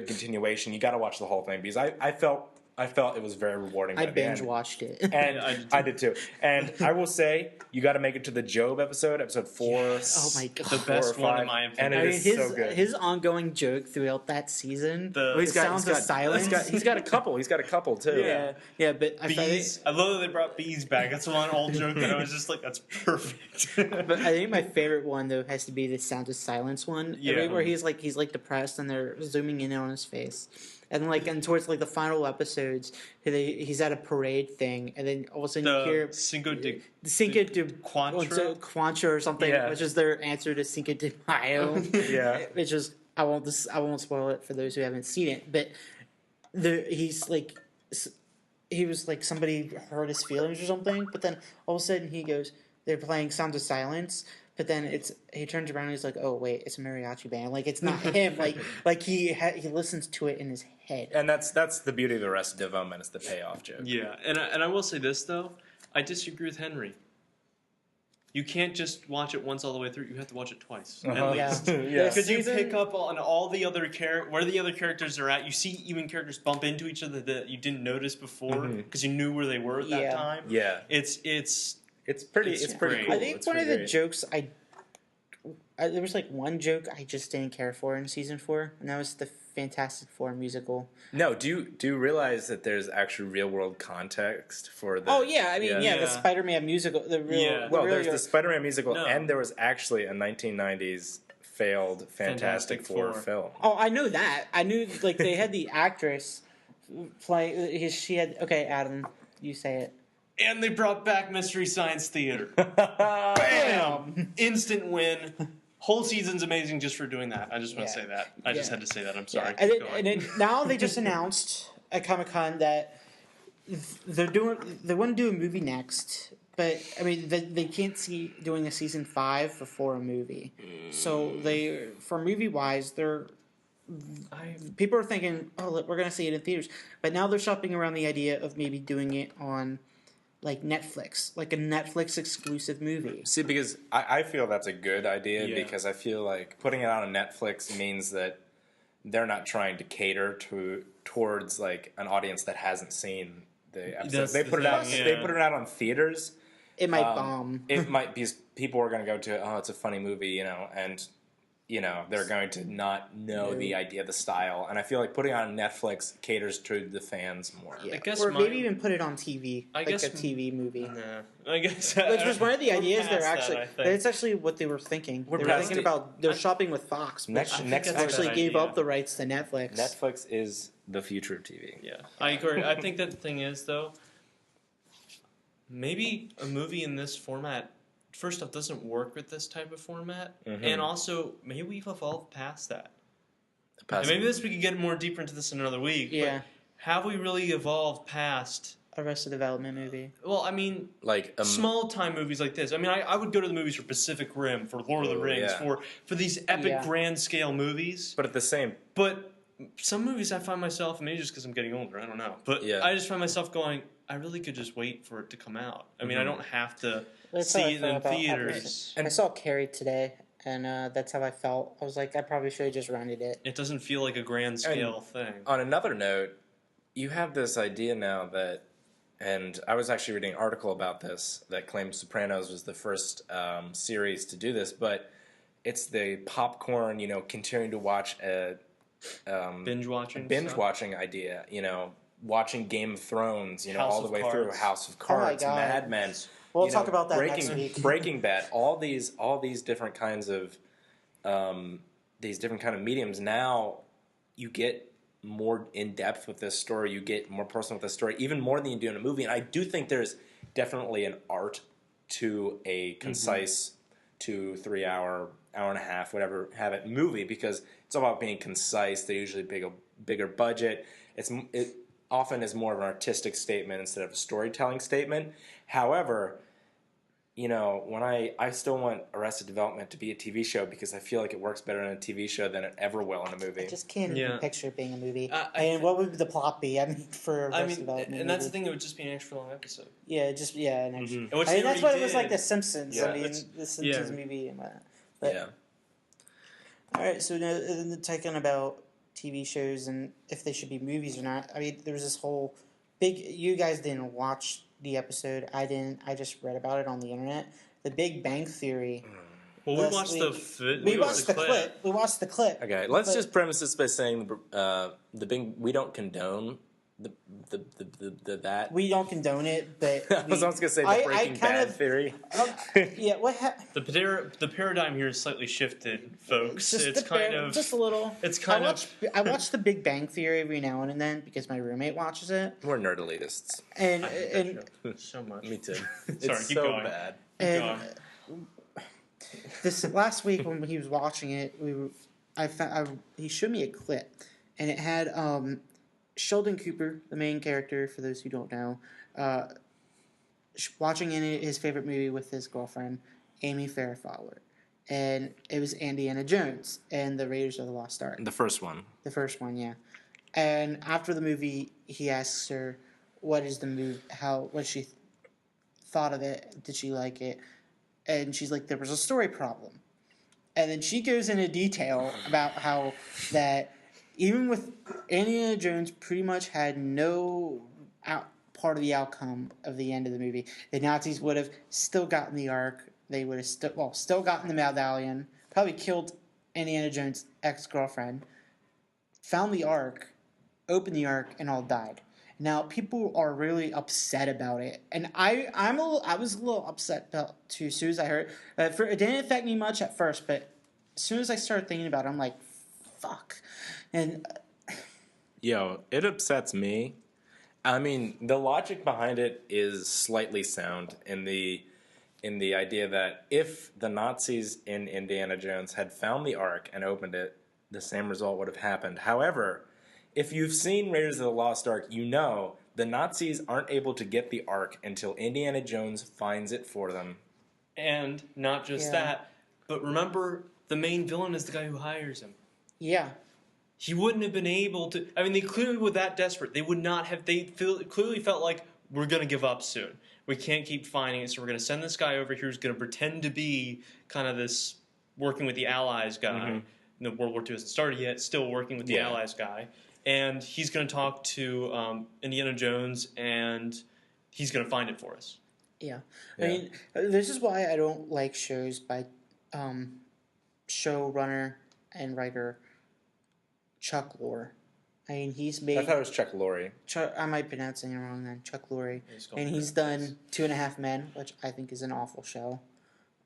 continuation. You got to watch the whole thing because I felt it was very rewarding. I by the binge end. watched it. And I did too. And I will say, you got to make it to the Job episode 4. Oh my god, The best one in my opinion. And it is so good. His ongoing joke throughout that season. Sounds of silence. He's got a couple. He's got a couple too. Yeah, but Bees. I love that they brought bees back. That's one old joke that I was just like, that's perfect. But I think my favorite one though has to be the Sound of Silence one. Yeah. Where he's depressed and they're zooming in on his face. And towards the final episodes, he's at a parade thing, and then all of a sudden you hear Cinco de Quantra or something, which is their answer to Cinco de Mayo. Yeah. Which is I won't spoil it for those who haven't seen it, but he was like somebody hurt his feelings or something, but then all of a sudden they're playing Sound of Silence. But then he turns around and he's like, "Oh wait, it's a mariachi band. Like it's not him. Like he listens to it in his head." And that's the beauty of the Arrested Development is the payoff joke. Yeah, and I will say this though, I disagree with Henry. You can't just watch it once all the way through. You have to watch it twice at least. Yeah. Because you pick up on all the other where the other characters are at. You see even characters bump into each other that you didn't notice before because you knew where they were at that time. Yeah. It's pretty great. cool. I think one of the jokes there was one joke I just didn't care for in season 4, and that was the Fantastic Four musical. No, do you realize that there's actually real world context for the? Oh yeah, I mean the Spider-Man musical, there's the Spider-Man musical, and there was actually a 1990s failed Fantastic Four film. Oh, I know that. I knew they had the actress play. She had Adam, you say it. And they brought back Mystery Science Theater. Bam! Instant win. Whole season's amazing just for doing that. I just want to say that. I just had to say that. I'm sorry. Yeah. And now they just announced at Comic-Con that they want to do a movie next, but I mean they can't see doing a season 5 before a movie. So for movie wise, people are thinking, oh, look, we're gonna see it in theaters, but now they're shopping around the idea of maybe doing it on Netflix, like a Netflix exclusive movie. See, because I feel that's a good idea because I feel like putting it out on Netflix means that they're not trying to cater towards an audience that hasn't seen the episode. They put it out on theaters. It might bomb. It might be people are going to go to it's a funny movie, and they're going to not know the idea, the style. And I feel like putting it on Netflix caters to the fans more. Yeah. I guess maybe even put it on TV, a TV movie. Nah, I guess which was one of the ideas that's actually what they were thinking. They were thinking about shopping with Fox. Next actually gave up the rights to Netflix. Netflix is the future of TV. Yeah, I agree. I think that the thing is though, maybe a movie in this format, first off, doesn't work with this type of format, and also maybe we've evolved past that. And maybe we could get more deeper into this in another week. Yeah, but have we really evolved past Arrested Development movie? Well, I mean, small time movies like this. I mean, I would go to the movies for Pacific Rim, for Lord of the Rings, for these epic grand scale movies. But at the same, some movies I find myself, maybe just because I'm getting older, I don't know, but I just find myself going, I really could just wait for it to come out. I mean, I don't have to see it in theaters. I saw Carrie today, and that's how I felt. I was like, I probably should have just rented it. It doesn't feel like a grand scale thing. On another note, you have this idea now that and I was actually reading an article about this that claimed Sopranos was the first series to do this, but it's the popcorn, continuing to watch Binge watching. binge stuff. watching idea, watching Game of Thrones, House all the of way through Cards. House of Oh my Cards, God. Mad Men. We'll talk about that next week. Breaking Bad, all these different kinds of these different kind of mediums. Now you get more in depth with this story. You get more personal with this story, even more than you do in a movie. And I do think there's definitely an art to a concise 2-3 hour and a half, whatever, have it movie, because it's all about being concise. They're usually bigger budget. It often is more of an artistic statement instead of a storytelling statement. However, when I still want Arrested Development to be a TV show because I feel like it works better in a TV show than it ever will in a movie. I just can't even picture it being a movie. I what would the plot be? For Arrested Development, and that's the thing. It would just be an extra long episode. Yeah, an extra. Which that's what it was like. The Simpsons. Yeah. The Simpsons movie and whatnot. But, Yeah. All right, so now talking about TV shows and if they should be movies or not. I mean, there was this whole big. You guys didn't watch the episode. I didn't. I just read about it on the internet. The Big Bang Theory. Well, we watched We watched the clip. We watched the clip. Okay, let's just premise this by saying we don't condone that. We don't condone it, but I was almost gonna say the Breaking Bad theory. Yeah, what happened? The paradigm here is slightly shifted, folks. It's kind of just a little. It's kind I watch The Big Bang Theory every now and then because my roommate watches it, We're nerd elitists. and so much. Me too. Sorry, It's keep so going. bad. and this last week when he was watching it, he showed me a clip, and it had Sheldon Cooper, the main character, for those who don't know, watching his favorite movie with his girlfriend, Amy Farrah Fowler. And it was Indiana Jones and the Raiders of the Lost Ark. The first one. The first one, yeah. And after the movie, he asks her, what is the movie, what she thought of it, did she like it? And she's like, there was a story problem. And then she goes into detail about how that even with Indiana Jones pretty much had no part of the outcome of the end of the movie. The Nazis would have still gotten the Ark. They would have still gotten the medallion. Probably killed Indiana Jones' ex-girlfriend. Found the Ark, opened the Ark, and all died. Now people are really upset about it, and I was a little upset too. As soon as I heard, it didn't affect me much at first, but as soon as I started thinking about it, I'm like, fuck, and. It upsets me. I mean, the logic behind it is slightly sound in the idea that if the Nazis in Indiana Jones had found the Ark and opened it, the same result would have happened. However, if you've seen Raiders of the Lost Ark, the Nazis aren't able to get the Ark until Indiana Jones finds it for them. And not just that, but remember, the main villain is the guy who hires him. Yeah. He wouldn't have been able to. I mean, they clearly were that desperate. They would not have. Clearly felt like we're going to give up soon. We can't keep finding it, so we're going to send this guy over here who's going to pretend to be kind of this working with the Allies guy. Mm-hmm. The World War II hasn't started yet. Still working with the Allies guy, and he's going to talk to Indiana Jones, and he's going to find it for us. Yeah. I mean, this is why I don't like shows by showrunner and writer Chuck Lorre. I mean, he's made. I thought it was Chuck Lorre. I might be pronouncing it wrong then. Chuck Lorre, and he's done 2.5 Men, which I think is an awful show.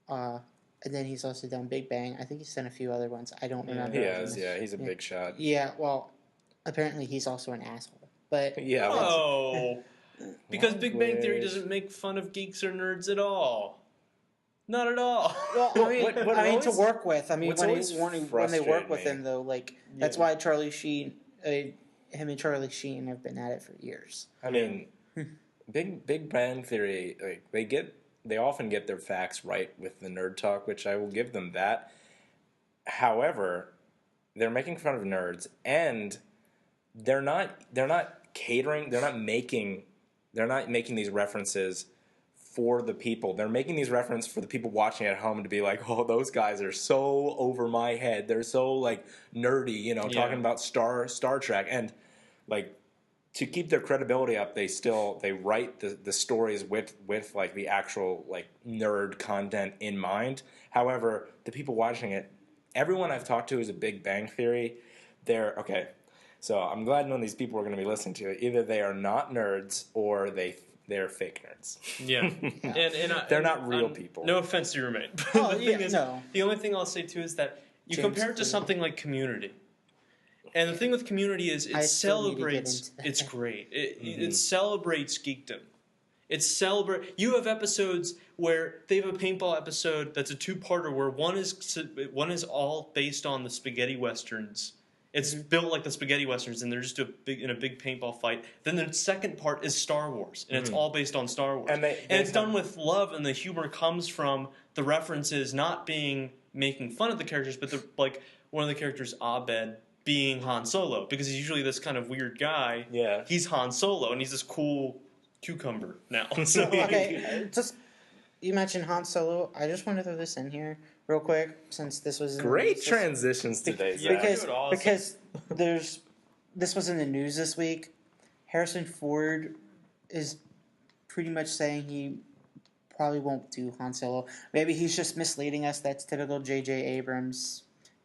And then he's also done Big Bang. I think he's done a few other ones. I don't remember. He has. Yeah, he's a big shot. Yeah. Well, apparently he's also an asshole. But Yeah. Oh, because Big Bang Theory doesn't make fun of geeks or nerds at all. Not at all. Well, I mean, to work with. I mean, what's when always they work with frustrated him, though, like that's why Charlie Sheen, him and Charlie Sheen have been at it for years. I mean, Big Bang Theory, like they often get their facts right with the nerd talk, which I will give them that. However, they're making fun of nerds, and they're not catering. They're not making these references for the people. They're making these references for the people watching at home to be like, oh, those guys are so over my head. They're so like nerdy, talking about Star Trek, and like to keep their credibility up, they write the stories with like the actual like nerd content in mind. However, the people watching it, everyone I've talked to is a Big Bang Theory. They're okay. So I'm glad none of these people are going to be listening to it. Either they are not nerds or they're fake nerds. Yeah, They're not real people. No offense to your roommate. Oh, The thing yeah, is, no. the only thing I'll say too is that you James compare it to Clear. something like Community. And the thing with Community is I it still need to get celebrates. into that. It's great. It celebrates geekdom. You have episodes where they have a paintball episode that's a two-parter where one is all based on the spaghetti westerns. It's built like the spaghetti westerns, and they're just in a big paintball fight. Then the second part is Star Wars, and it's all based on Star Wars. And it's done with love, and the humor comes from the references not being making fun of the characters, but like one of the characters, Abed, being Han Solo, because he's usually this kind of weird guy. Yeah. He's Han Solo, and he's this cool cucumber now. So Okay, just you mentioned Han Solo. I just want to throw this in here real quick since this was in Great this- transitions today, Zach. Yeah. because Dude, awesome. because this was in the news this week. Harrison Ford is pretty much saying he probably won't do Han Solo. Maybe he's just misleading us. That's typical J.J. Abrams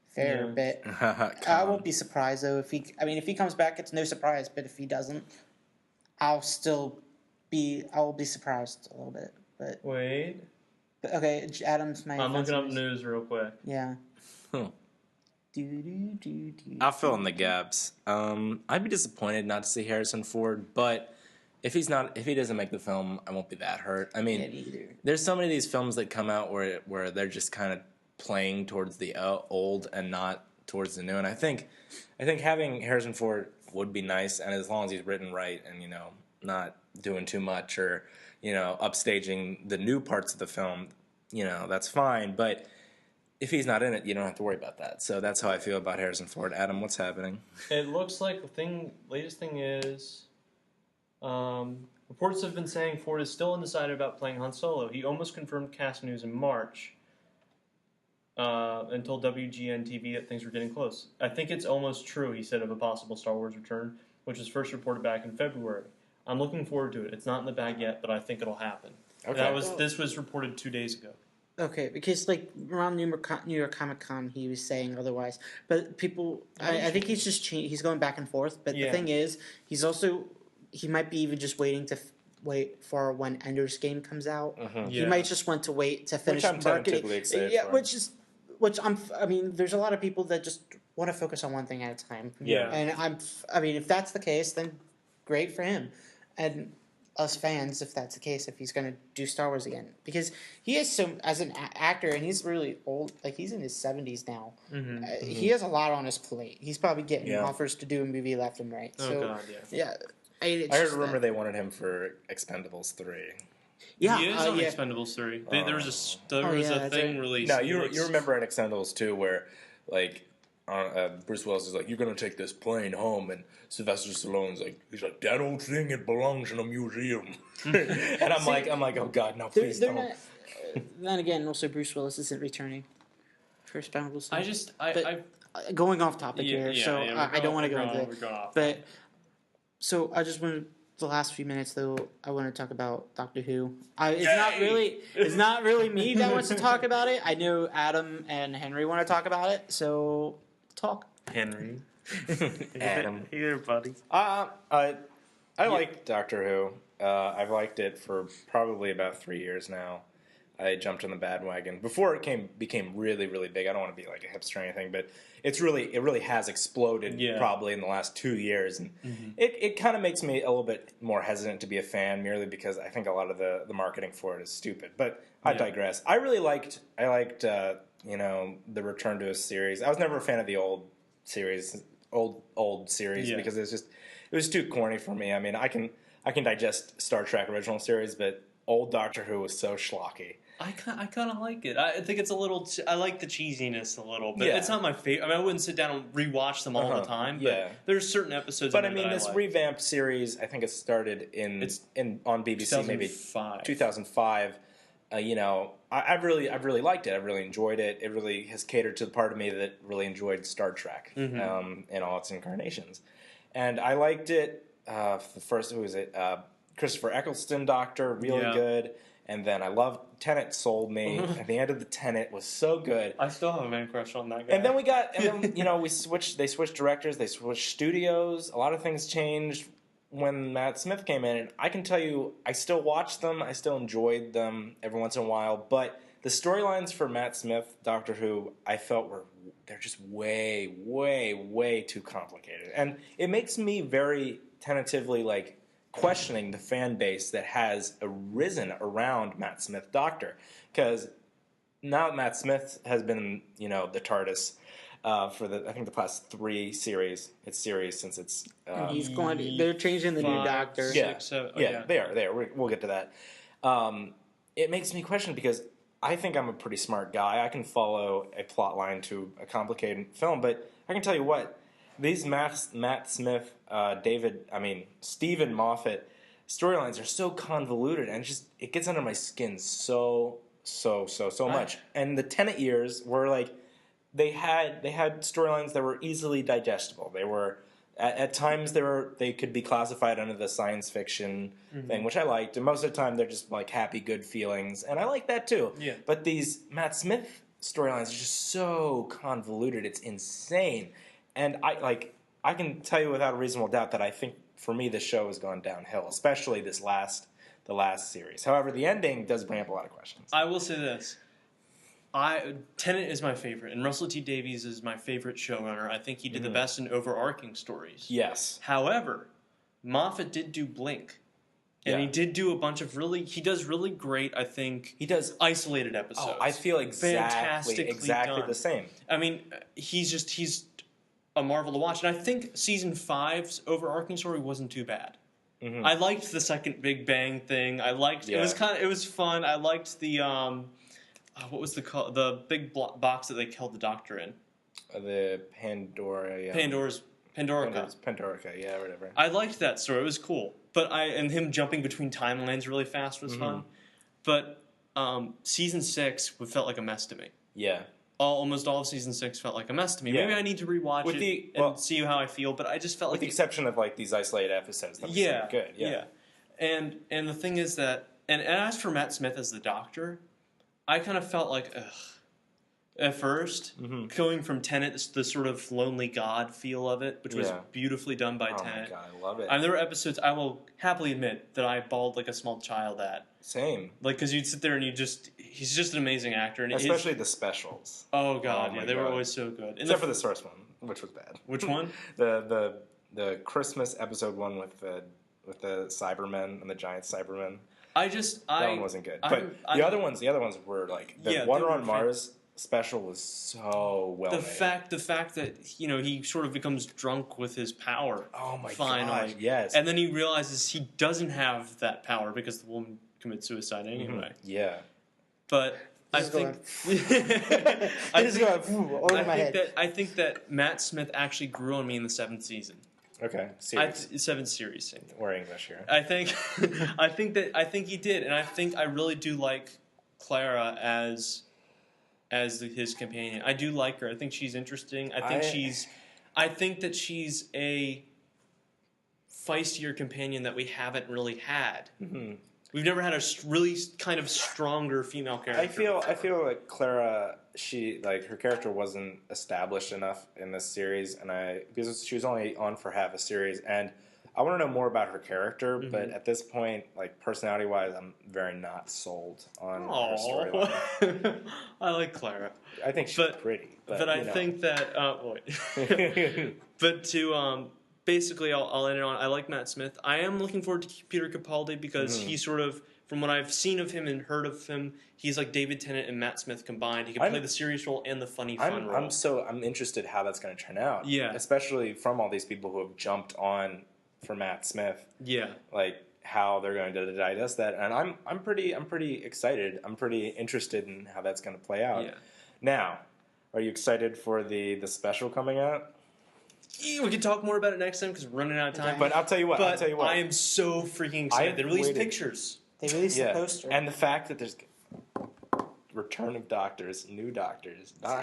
fair Yeah. bit. I won't be surprised though if he comes back. It's no surprise. But if he doesn't, I will be surprised a little bit. But wait, okay, Adam's my. I'm looking up offense. news real quick. Yeah. Huh. Do. I'll fill in the gaps. I'd be disappointed not to see Harrison Ford, but if he doesn't make the film, I won't be that hurt. I mean, Yeah, neither. there's so many of these films that come out where they're just kind of playing towards the old and not towards the new. And I think having Harrison Ford would be nice, and as long as he's written right and not doing too much or upstaging the new parts of the film, that's fine. But if he's not in it, you don't have to worry about that. So that's how I feel about Harrison Ford. Adam, what's happening? It looks like latest thing is, reports have been saying Ford is still undecided about playing Han Solo. He almost confirmed cast news in March, and told WGN-TV that things were getting close. I think it's almost true, he said, of a possible Star Wars return, which was first reported back in February. I'm looking forward to it. It's not in the bag yet, but I think it'll happen. Okay. This was reported 2 days ago. Okay, because like around New York Comic Con, he was saying otherwise. But people, I think he's just he's going back and forth. But the thing is, he might be even just waiting to wait for when Ender's Game comes out. He might just want to wait to finish Which I'm marketing. tentatively excited Yeah, for. I mean, there's a lot of people that just want to focus on one thing at a time. Yeah. And I mean, if that's the case, then great for him. And us fans, if that's the case, if he's going to do Star Wars again, because he is as an actor, and he's really old. Like he's in his 70s now. He has a lot on his plate. He's probably getting offers to do a movie left and right. Oh, So, God, yeah. I I heard a rumor they wanted him for Expendables 3. Yeah, He is on yeah. Expendables 3. There was a that's thing right. released. No, you remember in Expendables 2 where, like, Bruce Willis is like, "You're gonna take this plane home," and Sylvester Stallone's like, he's like, "That old thing, it belongs in a museum." And I'm like, oh God, no, please They're don't. not. Then again, also Bruce Willis isn't returning for Expendables. Going off topic here, so I don't want to go into it. But so I just wanted the last few minutes though. I want to talk about Doctor Who. It's not really me that wants to talk about it. I know Adam and Henry want to talk about it, so talk. Henry. Adam. Hey there, buddy. I like Doctor Who. I've liked it for probably about 3 years now. I jumped on the bandwagon before it became really, really big. I don't want to be like a hipster or anything, but it really has exploded probably in the last 2 years, and it kind of makes me a little bit more hesitant to be a fan, merely because I think a lot of the marketing for it is stupid. But I digress. I liked the return to a series. I was never a fan of the old series because it was too corny for me. I mean, I can digest Star Trek original series, but old Doctor Who was so schlocky. I kind of like it. I think it's a little. I like the cheesiness a little, but it's not my favorite. I mean, I wouldn't sit down and rewatch them all the time. But there's certain episodes. But I mean, this revamped series, I think it started on BBC maybe 2005. I've really liked it. I've really enjoyed it. It really has catered to the part of me that really enjoyed Star Trek in all its incarnations, and I liked it. the first, who was it? Christopher Eccleston Doctor, really Yeah. good. And then I love Tenet sold me. At the end of the Tenet was so good. I still have a man crush on that guy. And then they switched directors, they switched studios. A lot of things changed when Matt Smith came in. And I can tell you, I still watched them. I still enjoyed them every once in a while. But the storylines for Matt Smith, Doctor Who, I felt they're just way, way, way too complicated. And it makes me very tentatively questioning the fan base that has arisen around Matt Smith Doctor. Because now Matt Smith has been, the TARDIS for I think the past 3 series. It's series since it's. He's going. They're changing the new Doctor. Yeah, 6, 7, yeah, they are. We'll get to that. It makes me question because I think I'm a pretty smart guy. I can follow a plot line to a complicated film, but I can tell you what, these Matt Smith, Stephen Moffat storylines are so convoluted, and it gets under my skin so much. And the Tenet years were they had storylines that were easily digestible. They were at times they could be classified under the science fiction thing, which I liked. And most of the time they're just happy, good feelings, and I like that too. Yeah. But these Matt Smith storylines are just so convoluted. It's insane. And I can tell you without a reasonable doubt that I think for me the show has gone downhill, especially the last series. However, the ending does bring up a lot of questions. I will say this. Tenet is my favorite, and Russell T Davies is my favorite showrunner. I think he did the best in overarching stories. Yes. However, Moffat did do Blink. And he did do a bunch of he does really great, I think. He does isolated episodes. Oh, I feel exactly done. the same. I mean, he's a marvel to watch. And I think season 5's overarching story wasn't too bad. Mm-hmm. I liked the second Big Bang thing. It was fun. I liked the what was the big box that they killed the Doctor in? The Pandora. Yeah. Pandorica, yeah, whatever. I liked that story. It was cool. But and him jumping between timelines really fast was fun. But season 6 felt like a mess to me. Yeah. Almost all of season 6 felt like a mess to me. Yeah. Maybe I need to rewatch it and see how I feel. But I just felt with the exception of these isolated episodes. That was good. Yeah. And the thing is that and as for Matt Smith as the Doctor, I kind of felt like, ugh. At first, going from Tenet, the sort of lonely god feel of it, which was beautifully done by Tenet. Oh my god, I love it. There were episodes, I will happily admit, that I bawled like a small child at. Same. Because you'd sit there and he's just an amazing actor. And especially the specials. Oh god, they were always so good. Except for the source one, which was bad. Which one? The Christmas episode one with the Cybermen and the giant Cybermen. That one wasn't good. But the other ones were the Wonder on Mars special was so well made. The fact that he sort of becomes drunk with his power. Oh my finally. gosh, yes. And then he realizes he doesn't have that power because the woman commits suicide anyway. Yeah. But I think that Matt Smith actually grew on me in the 7th season. Okay, series. 7th series. We're English here. I think he did, and I really do like Clara as his companion. I do like her. I think she's interesting. I think that she's a feistier companion that we haven't really had. Mm-hmm. We've never had a really kind of stronger female character. I feel like Clara, her character wasn't established enough in this series, because she was only on for half a series, and I want to know more about her character, but at this point, personality-wise, I'm very not sold on her storyline. I like Clara. I think she's pretty. But I think that... but to... basically, I'll end it on, I like Matt Smith. I am looking forward to Peter Capaldi because he sort of... From what I've seen of him and heard of him, he's like David Tennant and Matt Smith combined. He can play the serious role and the funny, fun role. I'm interested how that's going to turn out. Yeah. Especially from all these people who have jumped on for Matt Smith. Yeah. How they're going to digest that, and I'm pretty excited. I'm pretty interested in how that's going to play out. Yeah. Now, are you excited for the special coming out? We can talk more about it next time because we're running out of time. But I'll tell you what. I am so freaking excited. They released pictures. They released the poster, and the fact that there's return of doctors, new doctors. I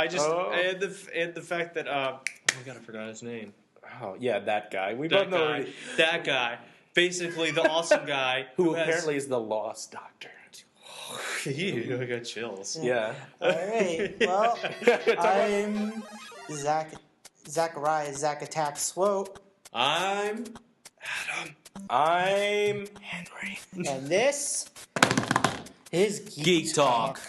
had the fact that oh my god, I forgot his name. Oh yeah, that guy. We That both know guy. That guy. Basically, the awesome guy who has- apparently is the Lost Doctor. Ew, I got chills. Yeah. All right. Well, I'm Zachariah Zach Attack Swope, I'm Adam. I'm Henry. and this is Geek Talk.